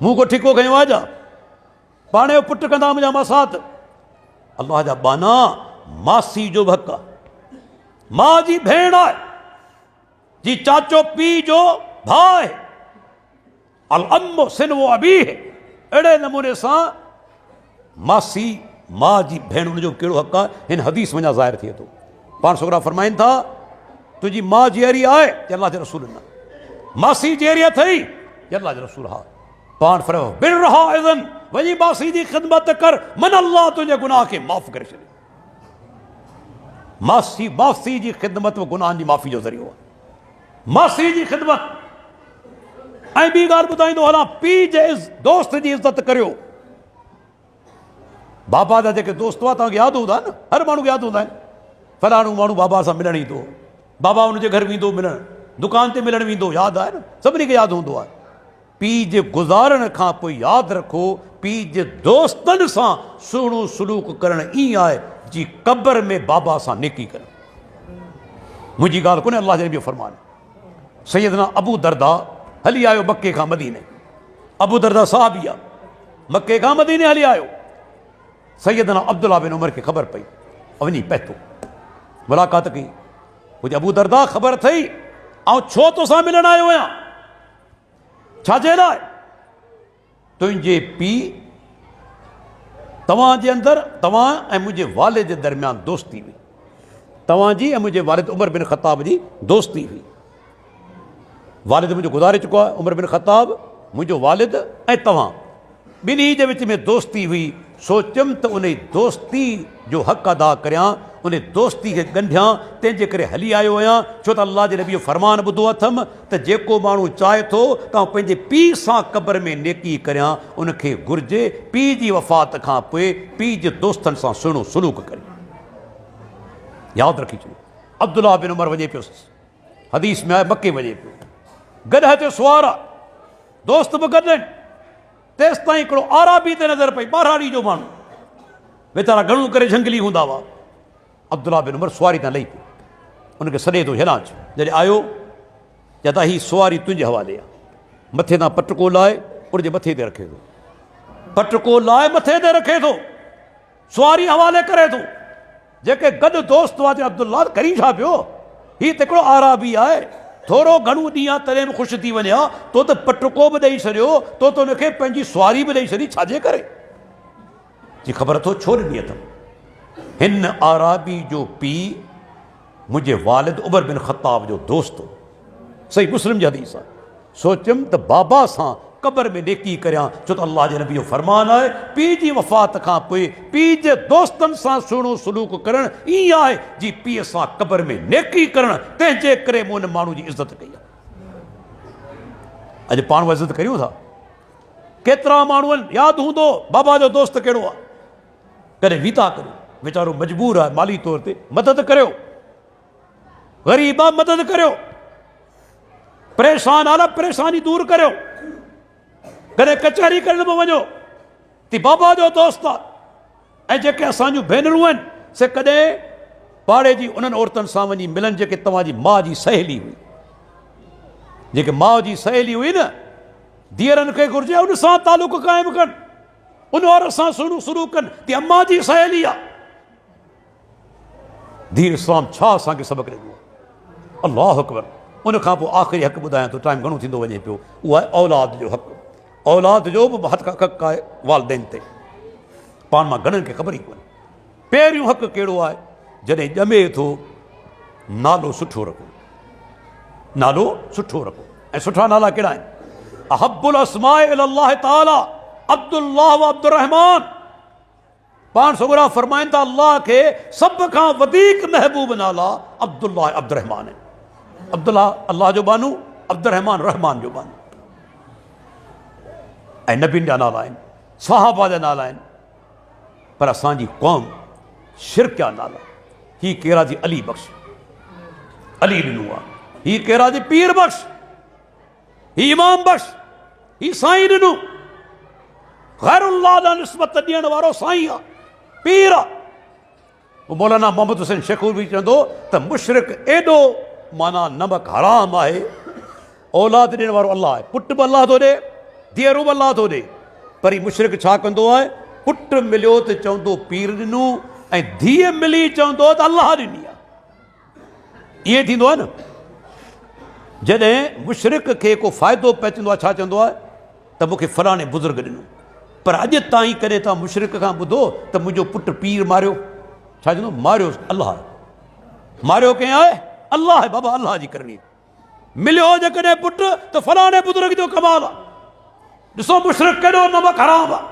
मूं को ठिको कयो आहे जा, पाणे जो पुटु कंदा मुंहिंजा मासात। अल्लाह जा बाना, मासी जो बि हक़ आहे, मां जी भेण आहे, जी चाचो पीउ जो भाउ आहे। अल अम्मु सिनवो अबीह, अहिड़े नमूने सां मासी मां जी भेण, उनजो कहिड़ो हक़ आहे? हिन हदीस वञा ज़ाहिर थिए थो। पाण छोकिरा फरमाइनि था तुंहिंजी मां जीअरी आहे? अल्लाह जे रसूल न। मासी जीअरी अथई? अल्लाह जे रसूल हा। पाण फरमायो बिरहा इज़न, वञी मासी जी ख़िदमत कर, मन अल्लाह तुंहिंजे गुनाह खे माफ़ करे छॾे। मासी जी ख़िदमत गुनाहनि जी माफ़ी जो ज़रियो आहे, मासी जी ख़िदमत। ऐं ॿी ॻाल्हि ॿुधाईंदो हलां, पीउ जे दोस्त जी इज़त करियो। बाबा जा जेके दोस्त हुआ तव्हांखे यादि हूंदा न, हर माण्हू खे यादि हूंदा आहिनि, फलाणो माण्हू बाबा सां मिलणु ईंदो, बाबा हुनजे घर वेंदो मिलणु, दुकान ते मिलणु वेंदो, यादि आहे न, सभिनी खे यादि हूंदो आहे। पीउ जे गुज़ारण खां पोइ यादि रखो, पीउ जे दोस्तनि सां सुहिणो सलूक करणु ईअं आहे जी क़ब्र में बाबा सां नेकी करणु। मुंहिंजी ॻाल्हि कोन्हे, अल्लाह जे नबी जो फरमान। सैयदना अबू दरदा हली आयो मके खां मदीने, अबू दरदा साहबी आहे, मके खां मदीने हली आयो। सैयदना अब्दुल्ला बिन उमर खे ख़बर पई, वञी पहुतो, मुलाक़ात कई। मुंहिंजे अबू दरदा ख़बर अथई ऐं छो तोसां मिलणु आयो आहियां? छाजे लाइ? तुंहिंजे पीउ तव्हांजे अंदरि, तव्हां ऐं मुंहिंजे वालिद जे दरमियान दोस्ती हुई, तव्हांजी ऐं मुंहिंजे वालिद उमर बिन ख़त्ताब जी दोस्ती हुई। वालिद मुंहिंजो गुज़ारे चुको आहे, उमर बिन ख़त्ताब मुंहिंजो वालिद, ऐं तव्हां ॿिन्ही जे विच में दोस्ती हुई। सोचियमि त उन दोस्ती जो हक़ अदा करियां, उन दोस्ती खे ॻंढियां, तंहिंजे करे हली आयो आहियां। छो त अल्लाह जे नबी जो फरमान ॿुधो अथमि त जेको माण्हू चाहे थो त आउं पंहिंजे पीउ सां क़ब्र में नेकी करियां, उनखे घुरिजे पीउ जी वफ़ात खां पोइ पीउ जे दोस्तनि सां सुहिणो सलूक करे। यादि रखी छॾियो, अब्दुल्ला बिन उमर वञे पियो, हदीस में आहे मके वञे पियो, गॾु ते सुवार आहे, दोस्त बि गॾु आहिनि। तेसि ताईं हिकिड़ो आराबी ते नज़र पई, ॿारहाड़ी जो माण्हू, वीचारा घणो करे झंगली हूंदा हुआ। अब्दुल्ला बिन उमर सुवारी तां लही पियो, उनखे सॾे थो हेॾां अच। जॾहिं आयो चवंदा हीअ सुवारी तुंहिंजे हवाले आहे, मथे तां पटको लाए उनजे मथे ते रखे थो, पटको लाए मथे ते रखे थो, सुवारी हवाले करे थो। जेके गॾु दोस्त हुआ चयो अब्दुल्ला करी छा पियो, हीउ त हिकिड़ो आराबी आहे, थोरो घणो ॾींहुं आहे तॾहिं बि ख़ुशि थी वञे हा, तो त पटको बि ॾेई छॾियो, तो त हुनखे पंहिंजी सुवारी बि ॾेई छॾी, छाजे करे? जी ख़बर अथव छो ॾिनी अथमि? हिन आराबी जो पीउ मुंहिंजे वालिद उमर बिन ख़त्ताब जो दोस्त हो। सही मुस्लिम जी हदीस आहे। सोचियमि त बाबा सां क़बर में नेकी करियां, छो त अल्लाह जे नबी जो फरमान आहे पीउ जी वफ़ात खां पोइ पीउ जे दोस्तनि सां सुहिणो सलूक करणु ईअं आहे जी पीउ सां क़बर में नेकी करणु, तंहिंजे करे मूं हुन माण्हू जी इज़त कई आहे। अॼु पाण इज़त करियूं था? केतिरा माण्हू आहिनि, यादि हूंदो बाबा जो दोस्त कहिड़ो आहे, कॾहिं वीता करियो, वीचारो मजबूर आहे माली तौर ते, मदद करियो, ग़रीब आहे मदद करियो, परेशान आहे परेशानी दूर करियो, कॾहिं कचहरी करण बि वञो ती बाबा जो दोस्त आहे। ऐं जेके असांजूं भेनरूं आहिनि से कॾहिं पाड़े जी उन्हनि औरतुनि सां वञी मिलनि जेके तव्हांजी माउ जी सहेली हुई, जेके माउ जी सहेली हुई न, धीअरनि खे घुरिजे उन सां तालुक क़ाइमु कनि, उन औरत सां सुहिणो सलूक कनि, ती अम्मा जी सहेली आहे। दीन इस्लाम छा असांखे सबक़ ॾिनो? अल्लाह अकबर। उन खां पोइ आख़िरी हक़ ॿुधायां थो, टाइम घणो थींदो वञे पियो, उहो आहे औलाद जो हक़। औलाद जो बि हक़ आहे वालदेन ते, पाण मां घणनि खे ख़बर ई कोन्हे। पहिरियों हक़ कहिड़ो आहे? जॾहिं ॼमे थो नालो सुठो रखो, नालो सुठो रखो। ऐं सुठा नाला कहिड़ा आहिनि? अहब्बुल अस्माए इलल्लाह ताला अब्दुल्लाह व अब्दुर्रहमान। पाण सगुरा फरमाइनि था अल्लाह खे सभ खां वधीक महबूब नाला अब्दुल्लाह अब्दुर्रहमान आहिनि। अब्दुल्लाह अल्लाह जो बानू, अब्दुर्रहमान रहमान जो बानू। ऐं नबीन जा नाला आहिनि, सहाबा जा नाला आहिनि, पर असांजी क़ौम शिरक जा नाला। ही कहिड़ा जी अली बख़्श, अली ॾिनो आहे। ही कहिड़ा जी पीर बख़्श, ही इमाम बख़्श, ही साईं ॾिनो। ग़ैरुल्लाह ॾांहुं निस्बत ॾियण वारो साईं आहे, पीर आहे। मौलाना मोहम्मद हुसैन शेखूर बि चवंदो त मुशरिक एॾो माना नमक हराम आहे, औलाद ॾियण वारो अल्लाह आहे, पुट बि अल्लाह थो ॾे, धीअरूं बि अल्लाह थो ॾे, पर ही मुशरिक छा कंदो आहे? पुट मिलियो त चवंदो पीर ॾिनो, ऐं धीअ मिली चवंदो त अल्लाह ॾिनी आहे। ईअं थींदो आहे न। जॾहिं मुशरिक खे को फ़ाइदो पहुचंदो आहे, छा चवंदो आहे त मूंखे फलाणे बुज़ुर्ग ॾिनो, पर अॼु ताईं कॾहिं तव्हां मुशरिक खां ॿुधो त मुंहिंजो पुटु पीर मारियो? छा चवंदो? मारियो अल्लाह आहे। मारियो कंहिं आहे? अल्लाह आहे। बाबा अल्लाह जी करणी। मिलियो जेकॾहिं पुटु त फलाणे बुज़ुर्ग जो कमाल आहे। ॾिसो मुशरिक केॾो नमक हराम आहे।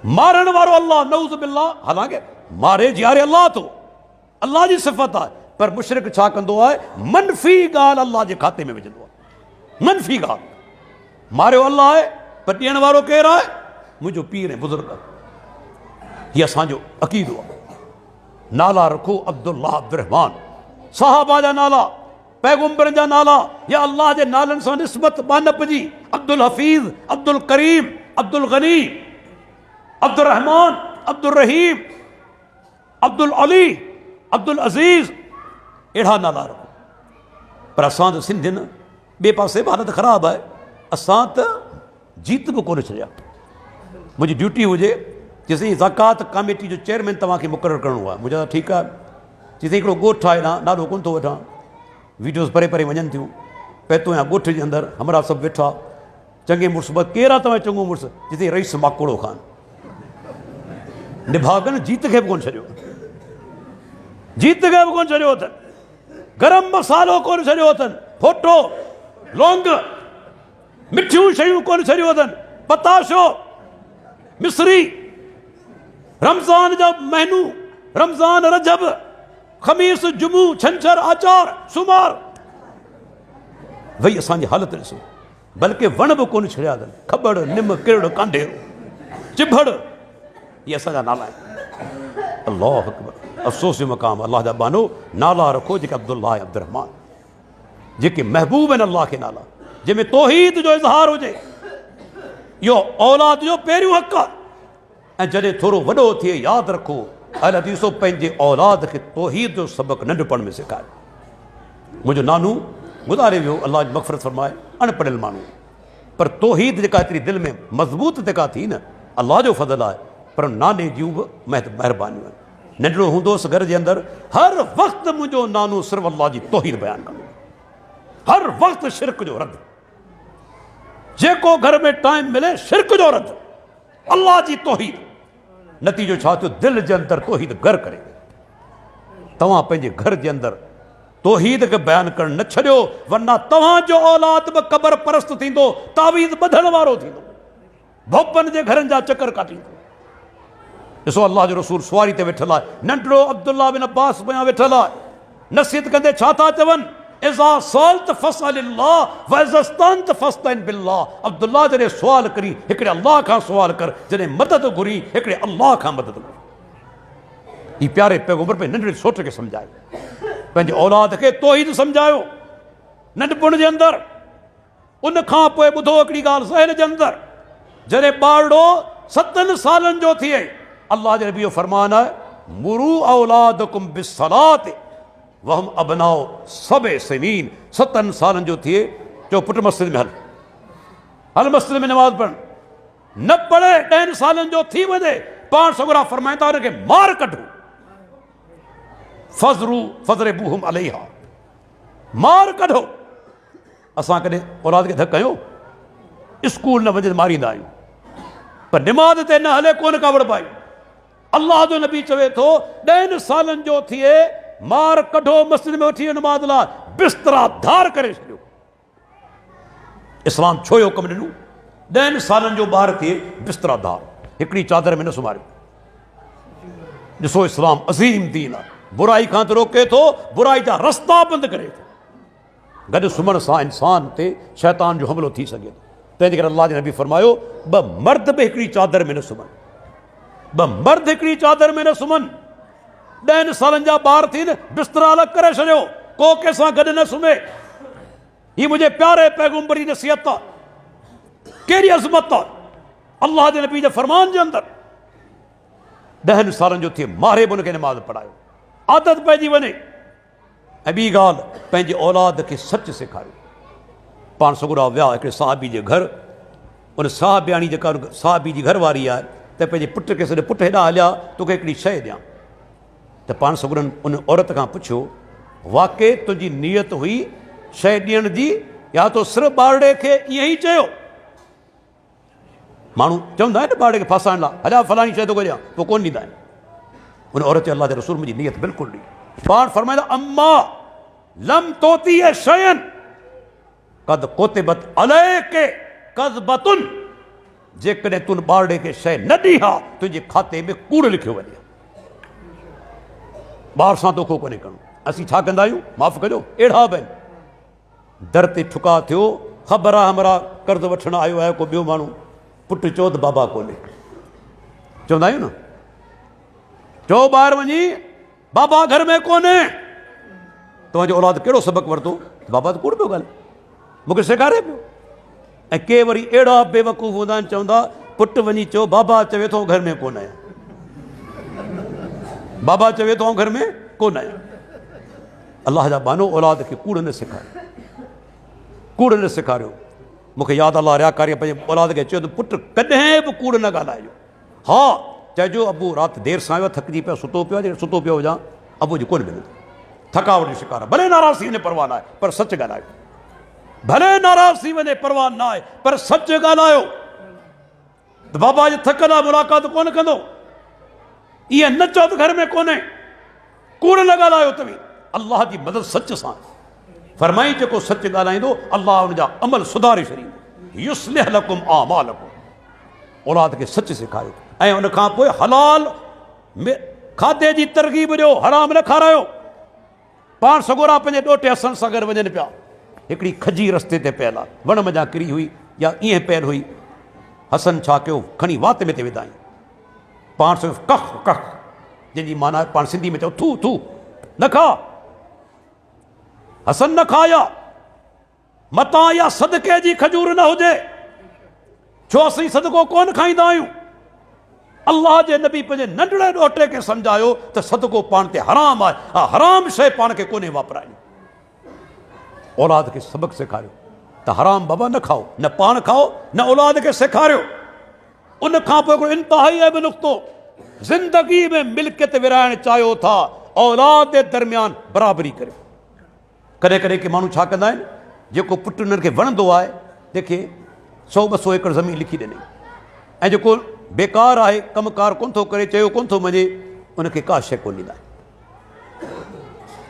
मारण वारो अल्लाह, नऊज़ बिल्लाह। हालांकि मारे जीआरे अल्लाह थो, अल्लाह जी सिफ़त आहे, पर मुशरिक छा कंदो आहे? मनफ़ी ॻाल्हि अल्लाह जे खाते में विझंदो आहे। मनफ़ी ॻाल्हि। मारियो अल्लाह आहे, पर ॾियण वारो केरु आहे? मुंहिंजो पीर ऐं बुज़ुर्ग। हीअ असांजो अक़ीदो आहे। नाला रखो अब्दुल्लाह अब्दुर्रहमान, सहाबा जा नाला, पैगंबरनि जा नाला, या अल्लाह जे नालनि सां निस्बत बानप जी। अब्दुल हफ़ीज़, अब्दुल करीम, अब्दुल गनी, अब्दुल रहमान, अब्दुल रहीम, अब्दुल अली, अब्दुल अज़ीज़, अहिड़ा नाला रखो। पर असां त सिंधियुनि ॿिए पासे बि हालत ख़राबु आहे। असां त जीत बि कोन छॾिया। मुंहिंजी ड्यूटी हुजे जेसीं ज़कात कमेटी जो चेयरमैन तव्हांखे मुक़ररु करिणो आहे, मुंहिंजा ठीकु आहे। जेसीं हिकिड़ो ॻोठु आहे न, नालो कोन थो वठां, वीडियोज़ परे परे वञनि थियूं, पैतो या ॻोठ जे अंदरि हमरा सभु वेठा, चङे मुड़ुस बि केरु आहे तव्हां चङो मुड़ुसु? जिते रईस माकोड़ो ख़ान निभागन जीत खे बि कोन छॾियो, जीत खे बि कोन छॾियो अथनि, गरम मसालो कोन छॾियो अथनि, फोटो लौंग मिठियूं शयूं कोन छॾियो अथनि, पताशो मिस्री, रमज़ान जा महनू, रमज़ान रजब, ख़मीस जुमू छंछर आचार सुमार। वही असांजी हालत ॾिसो। बल्कि वण बि कोन छॾिया अथनि, खबड़ निम किरड़ कांढेरो चिभड़, ये असांजा नाला आहिनि। अल्लाह अकबर। अफ़सोस जो मक़ाम, अल्लाह जा बानो नाला रखो जेके अब्दुल्लाह अब्दुर्रहमान, जेके महबूब आहिनि अल्लाह खे नाला, जंहिंमें तौहीद जो इज़हार हुजे। इहो औलाद जो पहिरियों हक़ आहे। ऐं जॾहिं थोरो वॾो थिए यादि रखो अल हदीसो पंहिंजे औलाद खे तौहीद जो सबक़ु नंढपण में सेखारियो। मुंहिंजो नानू गुज़ारे वियो, अलाह जी मग़फ़िरत फरमाए, अनपढ़ियल माण्हू, पर तौहीद जेका एतिरी दिलि में मज़बूत जेका थी न, अलाह जो फज़ल आहे। पर नाने जूं बि महिरबानियूं आहिनि। नंढिड़ो हूंदोसि घर जे अंदरि हर वक़्तु मुंहिंजो नानो सिर्फ़ु अलाह जी तौहीद बयानु कंदो, हर वक़्तु शिरक जो रद्द, जेको घर में टाइम मिले शिरक जो रद्द, अल्लाह जी तौहीद। नतीजो छा थियो? दिलि जे अंदरि तौहीद घर करे। तव्हां पंहिंजे घर जे अंदरि तौहीद खे बयानु करणु न छॾियो, वरना तव्हांजो औलाद बि क़बर परस्त थींदो, तावीज़ ॿधण वारो थींदो, भोपनि जे घरनि जा चकर काटींदो। ॾिसो अल्लाह जो रसूल सुवारी ते वेठल आहे, नंढड़ो अब्दुल्ला बिन अब्बास पोयां वेठल आहे, नसीहत कंदे छा था चवनि? इज़ा सअल्त फस्अलिल्लाह व इज़ा इस्तअनत फस्तइन बिल्लाह। अब्दुल्ला जॾहिं सुवाल करी हिकिड़े अल्लाह खां सुवाल कर, जॾहिं मदद घुरी हिकिड़े अल्लाह खां मदद घुरी। ही प्यारे पैगंबर पे नंढड़े सोट खे सम्झायो, पंहिंजे औलाद खे तौहीद सम्झायो नंढपण जे अंदरि। उन खां पोइ ॿुधो हिकिड़ी ॻाल्हि ज़हन जे अंदरि, जॾहिं ॿारड़ो 7 सालनि जो थिए, अल्लाह जे नबी जो फरमान आहे, मुरू औलादकुम बिस्सलात वहम अबनाओ सबे सिनीन। 7 सालनि जो थिए, चओ पुट मस्जिद में हल मस्जिद में नमाज़ पढ़। न पढ़े 10 सालनि जो थी वञे, पाण सगुरा फरमाईंदा हुनखे मार कढो, फज़रिबूहुम अलैहा, मार कढो। असां कॾहिं औलाद खे धक कयो? स्कूल न वञे मारींदा आहियूं, पर निमाज़ ते न हले कोन का वड़ पायूं। अल्लाह जो नबी चवे थो 10 सालनि जो थिए, मार कढो, मस्जिद में वठी नमाज़ लाइ बिस्तरा धार करे छॾियो। इस्लाम छो यो कमु ॾिनो? 10 सालनि जो ॿार थिए बिस्तरा धार, हिकिड़ी चादर में न सुम्हारियो। ॾिसो इस्लाम अज़ीम दीन आहे, बुराई खां त रोके थो, बुराई जा रस्ता बंदि करे थो। गॾु सुम्हण सां इंसान ते शैतान जो हमलो थी सघे थो। तंहिंजे करे अल्लाह जे नबी फरमायो, 2 मर्द बि हिकिड़ी चादर में न सुम्हनि, 2 मर्द हिकिड़ी चादर में न सुम्हनि। 10 सालनि जा ॿार थी न, बिस्तरा अलॻि करे छॾियो, को कंहिंसां गॾु न सुम्हे। हीअ मुंहिंजे प्यारे पैगंबर जी नसीहत आहे, कहिड़ी अज़मत आहे अल्लाह जे नबी जे फरमान जे अंदरि। 10 सालनि जो थिए, मारे बि हुनखे नमाज़ पढ़ायो, आदत पइजी वञे। ऐं ॿी ॻाल्हि, पंहिंजे औलाद खे सच सेखारियो। पाण सगुरा विया हिकिड़े साहबी जे घर, उन साहबियाणी जेका साहबी जी घरवारी आहे, त पंहिंजे पुट खे सॾे, पुट हेॾा हलिया, तोखे हिकिड़ी शइ ॾियां। त पाण सगुरनि उन औरत खां पुछियो, वाक़ई तुंहिंजी नियत हुई शइ ॾियण जी, या तो सिर्फ़ु ॿारड़े खे ईअं ई चयो? माण्हू चवंदा आहिनि न ॿारड़े खे फासाइण लाइ, हलिया फलाणी शइ तोखे ॾियां, पोइ कोन ॾींदा आहिनि। उन औरत अल्लाह जे रसूल मुंहिंजी नियत बिल्कुलु ॾी। पाण फरमाईंदा, अम्मा लम तोती शयन कद कोतिबत अलैके कज़बतुन। जेकॾहिं तूं ॿारड़े खे शइ न ॾी हा, तुंहिंजे खाते में कूड़ लिखियो वञे। ॿार सां तोखो कोन्हे करिणो। असीं छा कंदा आहियूं? माफ़ु कजो, अहिड़ा बि आहिनि, दर ते ठुका थियो, ख़बर आहे हमरा कर्ज़ु वठणु आयो आहे को ॿियो माण्हू, पुटु चओ त बाबा कोन्हे। चवंदा आहियूं न, चओ ॿाहिरि वञी, बाबा घर में कोन्हे। तव्हांजो औलाद कहिड़ो सबक़ु वरितो? बाबा त कूड़ पियो ॻाल्हि, मूंखे सेखारे पियो। ऐं के वरी अहिड़ा बेवकूफ़ हूंदा आहिनि, चवंदा पुटु वञी चओ बाबा चवे थो घर में कोन आहियां, बाबा चवे थो घर में कोन आहियां। अलाह जा बानो औलाद खे कूड़ न सेखारियो, कूड़ न सेखारियो। मूंखे यादि अलाह रियाकारी पंहिंजे औलाद खे चयो त पुटु कॾहिं बि कूड़ न ॻाल्हाइजो। हा चइजो अबू राति देरि सां आयो, थकिजी पियो, सुतो पियो, जॾहिं सुतो पियो हुजां, अबू जी कोन मिलंदो, थकावट जो शिकार आहे, भले नाराज़ थी वञे परवाह न आहे, पर सच ॻाल्हायो। भले नाराज़ थी वञे परवाह न आहे, पर सच ॻाल्हायो। त बाबा जी थकल आहे, मुलाक़ात कोन कंदो, ईअं न चओ त घर में कोन्हे, कूड़ न ॻाल्हायो। त बि अल्लाह जी मदद सच सां फरमाई, जेको सच ॻाल्हाईंदो अल्लाह हुनजा अमल सुधारे छॾींदो। युस्लिह लकुम आमालकुम। औलाद खे सच सेखारियो, ऐं उन खां पोइ हलाल खाधे जी तरग़ीब ॾियो, हराम न खारायो। पाण सगोरा पंहिंजे ॾोटे हसन सां गॾु वञनि पिया, हिकिड़ी खजी रस्ते ते पियल आहे, वण मञा किरी हुई या ईअं पियल हुई। हसन छा कयो, खणी वात में ते विधाई। पाण सिर्फ़ु कख कख, जंहिंजी माना पाण सिंधी में चओ थू थू, न खा। हसन न खाया, मतां या सदके जी खजूर न हुजे, छो असीं सदको कोन खाईंदा आहियूं? अल्लाह जे नबी पंहिंजे नंढड़े ॾोटे खे सम्झायो त सदको पाण ते हराम आहे, हा हराम शइ पाण खे कोन्हे वापराइणी। औलाद खे सबक़ सेखारियो त हराम बाबा न खाओ, न पाण खाओ न औलाद खे सेखारियो। उन खां पोइ हिकिड़ो इंतिहाई अहम नुक़्तो, ज़िंदगी में मिल्कियत विराइण चाहियो था, औलाद जे दरमियान बराबरी करियो। कॾहिं कॾहिं के माण्हू छा कंदा आहिनि, जेको पुटु उन्हनि खे वणंदो आहे तंहिंखे 100-200 एकड़ ज़मीन लिखी ॾिनई, ऐं जेको बेकार आहे, कमकार कोन थो करे, चयो कोन थो मञे, उनखे का शइ कोन ॾींदा आहिनि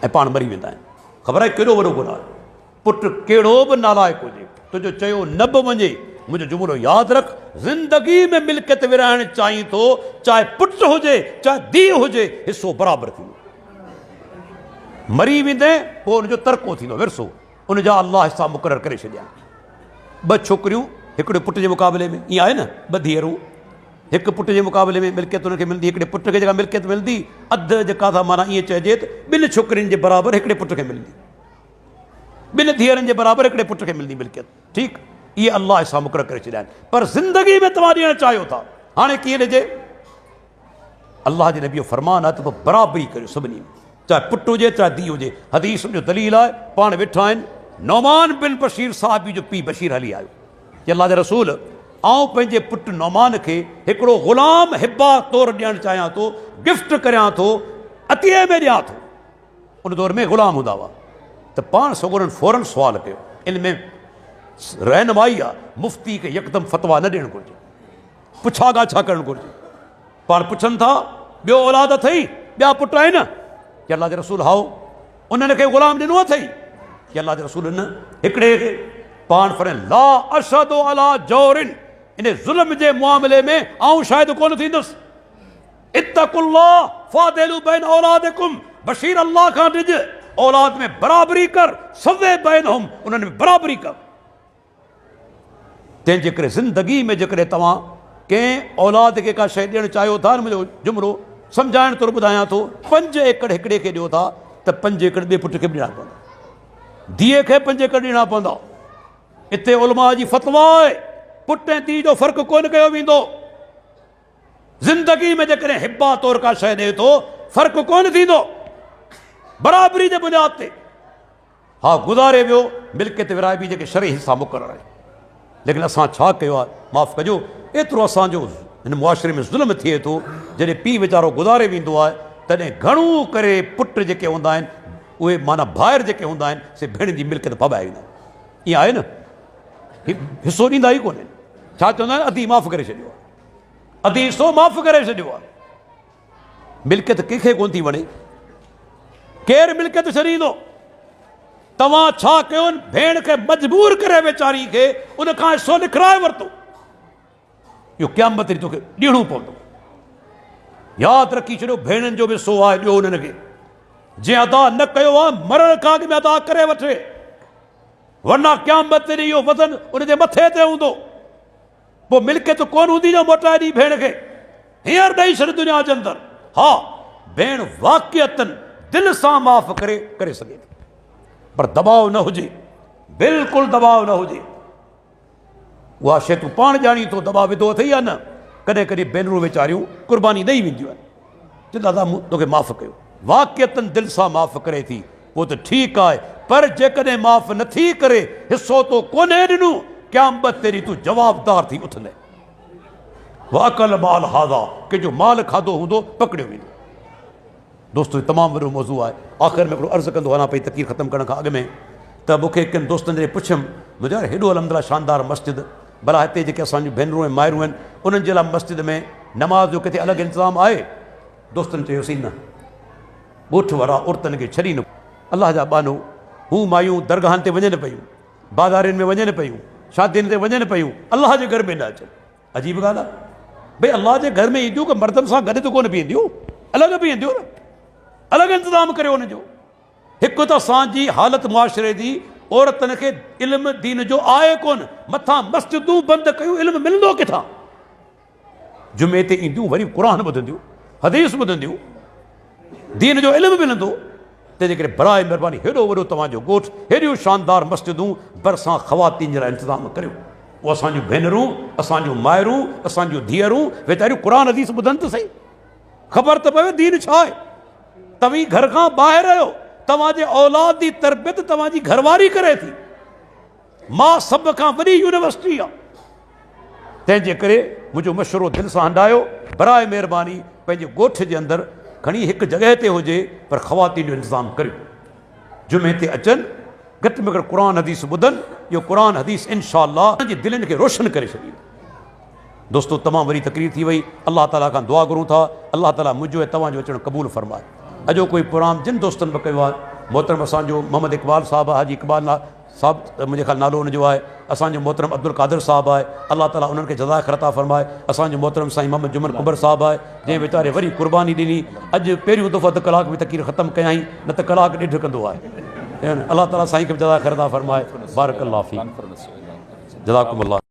ऐं पाण मरी वेंदा आहिनि। ख़बर आहे केॾो वॾो गुनाह आहे। पुटु कहिड़ो बि नालाइक़ हुजे, तुंहिंजो चयो न बि वञे, मुंहिंजो जुमिलो यादि रख, ज़िंदगी में मिल्कियत विराइण चाहीं थो, चाहे पुटु हुजे चाहे धीउ हुजे, हिसो बराबरि थींदो। मरी वेंदे पोइ हुनजो तरको थींदो, विरसो उनजा अलाह हिसा मुक़ररु करे छॾिया। 2 छोकिरियूं हिकिड़े पुट जे मुक़ाबले में, ईअं आहे न, 2 धीअरूं, हिकु पुट जे मुक़ाबले में मिल्कियत हुनखे मिलंदी, हिकिड़े पुट खे जेका मिल्कियत मिलंदी अधु जेका था माना ईअं चइजे त 2 छोकिरियुनि जे बराबरि हिकिड़े पुट खे मिलंदी, 2 धीअरनि जे बराबरि हिकिड़े पुट खे मिलंदी मिल्कियत। ठीकु, इहे अलाह हिसा मुक़ररु करे छॾिया आहिनि। पर ज़िंदगी में तव्हां ॾियणु चाहियो था, हाणे कीअं ॾिजे? अलाह जे नबी जो फरमान आहे त पोइ बराबरी करियो सभिनी में, चाहे पुटु हुजे चाहे धीउ हुजे। हदीस जो दलील आहे, पाण वेठा आहिनि, नौमान बिन बशीर साहिबी जो पीउ बशीर हली आयो, कि अल्लाह जे रसूल, आउं पंहिंजे पुटु नौमान खे हिकिड़ो ग़ुलाम हिबा तौरु ॾियणु चाहियां थो, गिफ्ट करियां थो, अतीअ में ॾियां थो। उन दौर में ग़ुलाम हूंदा हुआ त पाण सगोरनि फौरन सुवालु कयो। इन में रहनुमाई आहे, मुफ़्ती खे यकदमि फ़तवा न ॾियणु घुरिजे, पुछा ॻाछा करणु घुरिजे। पाण पुछनि था ॿियो औलाद अथई, ॿिया पुट आहिनि? कि अल्लाह जे रसूल हाओ, उन्हनि खे ग़ुलाम ॾिनो अथई? कि अल्लाह जे रसूल न, हिकिड़े खे पाण फरमाइनि ला अशहदु अला जौरिन, इन ज़ुल्म जे मुआमिले में आऊं शायदि कोन थींदुसि। इत्तकुल्लाह फादिलु बैन औलादिकुम, बशीर अल्लाह खां ॾिज, औलाद में बराबरी कर, सवे बैनहुम, उन्हनि में बराबरी कर। तंहिंजे करे ज़िंदगी में जेकॾहिं तव्हां कंहिं औलाद खे का शइ ॾियणु चाहियो था, मुंहिंजो जुमिलो सम्झाइण तौरु ॿुधायां थो, 5 एकड़ हिकिड़े खे ॾियो था त 5 एकड़ ॿिए पुट खे बि ॾियणा पवंदा, धीअ खे 5 एकड़ ॾियणा पवंदा। हिते उलमा जी फ़तवा आहे, पुट ऐं धीउ जो फ़र्क़ु कोन कयो वेंदो। ज़िंदगी में जेकॾहिं हिबा तौरु का शइ ॾिए थो, फ़र्क़ु कोन थींदो, बराबरी जे बुनियाद ते। हा गुज़ारे वियो, मिल्कियत विराइबी जेके शरई हिसा मुक़ररु आहे। लेकिन असां छा कयो आहे, माफ़ु कजो, एतिरो असांजो हिन मुआशिरे में ज़ुल्म थिए थो। जॾहिं पीउ वीचारो गुज़ारे वेंदो आहे, तॾहिं घणो करे पुट जेके हूंदा आहिनि, उहे माना भाइर जेके हूंदा आहिनि, से भेण जी मिल्कियत पॿाए वेंदा आहिनि। ईअं आहे न, हिसो ॾींदा ई कोन्हनि। छा चवंदा आहिनि, अधी माफ़ु करे छॾियो आहे, अधी हिसो माफ़ु करे छॾियो आहे। मिल्कियत कंहिंखे कोन थी वणे, केरु मिल्कियत छॾींदो? तव्हां छा कयो, भेण खे मजबूर करे वीचारी खे उन खां हिसो लिखाए वरितो। इहो क़यामत ॾींहुं तोखे ॾियणो पवंदो। यादि रखी छॾियो, भेणनि जो बि हिसो आहे, ॾियो उन्हनि खे। जंहिं अदा न कयो आहे, मरण खां अॻु में अदा करे वठे, वरना क़यामत ॾींहुं इहो वज़न उनजे मथे ते हूंदो। पोइ मिल्कियत कोन हूंदी जो मोटाए ॾी भेण खे, हींअर ॾेई छॾ दुनिया जे अंदरि। हा भेण वाक़ियतन दिलि सां माफ़ करे सघे थी, पर दबाव न हुजे, बिल्कुलु दबाव न हुजे। उहा शइ तूं पाण ॼाणी थो, दबाव विधो अथई या न? कॾहिं कॾहिं भेनरूं वीचारियूं क़ुर्बानी ॾेई वेंदियूं आहिनि, चवंदा दादा मूं तोखे माफ़ु कयो, वाक़ियतन दिलि सां माफ़ु करे थी, पोइ त ठीकु आहे। पर जेकॾहिं माफ़ु नथी करे, हिसो तो कोन्हे ॾिनो, क़यामत तेरी तूं जवाबदार थी उथंदे। वाकल माल हाज़ा, कंहिंजो माल खाधो हूंदो पकड़ियो वेंदो। दोस्तो तमामु वॾो मौज़ू आहे। आख़िर में हिकिड़ो अर्ज़ु कंदो वञा पई तक़रीर ख़तमु करण खां अॻु में, त मूंखे किन दोस्तनि जे पुछियुमि, मुंहिंजो यार हेॾो अलहमदिल्ला शानदार मस्जिद, भला हिते जेके असांजूं भेनरूं ऐं माइरूं आहिनि, उन्हनि जे लाइ मस्जिद में नमाज़ जो किथे अलॻि इंतज़ाम आहे? दोस्तनि चयोसीं न, ॻोठ वारा औरतुनि खे छॾी न। अलाह जा बानो, हू मायूं दरगाहनि ते वञनि पियूं, बाज़ारियुनि में वञनि पियूं, शादियुनि ते वञनि पियूं, अलाह जे घर में न अचनि। अजीब ॻाल्हि आहे भई, अलाह जे घर में ईंदियूं की मर्दनि सां गॾु त कोन बीहंदियूं, अलॻि बीहंदियूं न, अलॻि इंतज़ाम करियो हुनजो। हिकु त असांजी हालति मुआशिरे जी, औरतुनि खे इल्मु दीन जो आहे कोन, मथां मस्जिदूं बंदि कयूं, इल्मु मिलंदो किथां? जुमे ते ईंदियूं, वरी क़ुर ॿुधंदियूं, हदीस ॿुधंदियूं, दीन जो इल्मु मिलंदो। तंहिंजे करे बराए महिरबानी हेॾो वॾो तव्हांजो ॻोठु, हेॾियूं शानदार मस्जिदूं, भरिसां ख़वातीन जे लाइ इंतज़ाम करियो। वो असांजूं भेनरूं, असांजूं मायरूं, असांजूं धीअरूं वेचारियूं क़ुरान हदीस ॿुधनि त सही, ख़बर त पवे दीन छा आहे। तव्हीं घर खां ॿाहिरि आहियो, तव्हांजे औलाद जी तरबियत तव्हांजी घरवारी करे थी। मां सभ खां वॾी यूनिवर्सिटी आहे। तंहिंजे करे मुंहिंजो मशवरो दिलि सां हंडायो, बराए महिरबानी पंहिंजे ॻोठ जे अंदरि खणी हिकु जॻह ते हुजे पर ख़वातीन जो इंतज़ाम करियो, जुमे ते अचनि, घटि में घटि क़ुरान हदीस ॿुधनि। इहो क़ुरान हदीस इंशाअल्लाह जी दिलनि खे रोशन करे छॾींदो। दोस्तो तमामु वरी तकरीर थी वई, अल्लाह ताला खां दुआ घुरूं था, अल्लाह ताला मुंहिंजो ऐं तव्हांजो अचणु क़बूल फ़रमाए। अॼो कोई प्रोग्राम जिन दोस्तनि बि कयो आहे, मोहतरम असांजो मोहम्मद इक़बाल साहिबु आहे, हाजी इक़बाल साहिबु मुंहिंजे ख़्यालु नालो हुनजो आहे, असांजो मोहतरम अब्दुल क़ादिर साहिबु आहे, अल्लाह ताला उन्हनि खे जज़ाए ख़ैर अता फ़रमाए। असांजो मोहतरम साईं मोहम्मद जुमन कुबर साहिबु आहे, जंहिं वीचारे वरी क़ुर्बानी ॾिनी। अॼु पहिरियों दफ़ो अधु कलाक में तक़रीर ख़तमु कयाई, न त कलाक ॾेढ कंदो आहे। अल्लाह ताला साईं खे जज़ाए ख़ैर अता फ़रमाए। बारक अल्लाह फ़ीक, जज़ाकुमुल्लाह।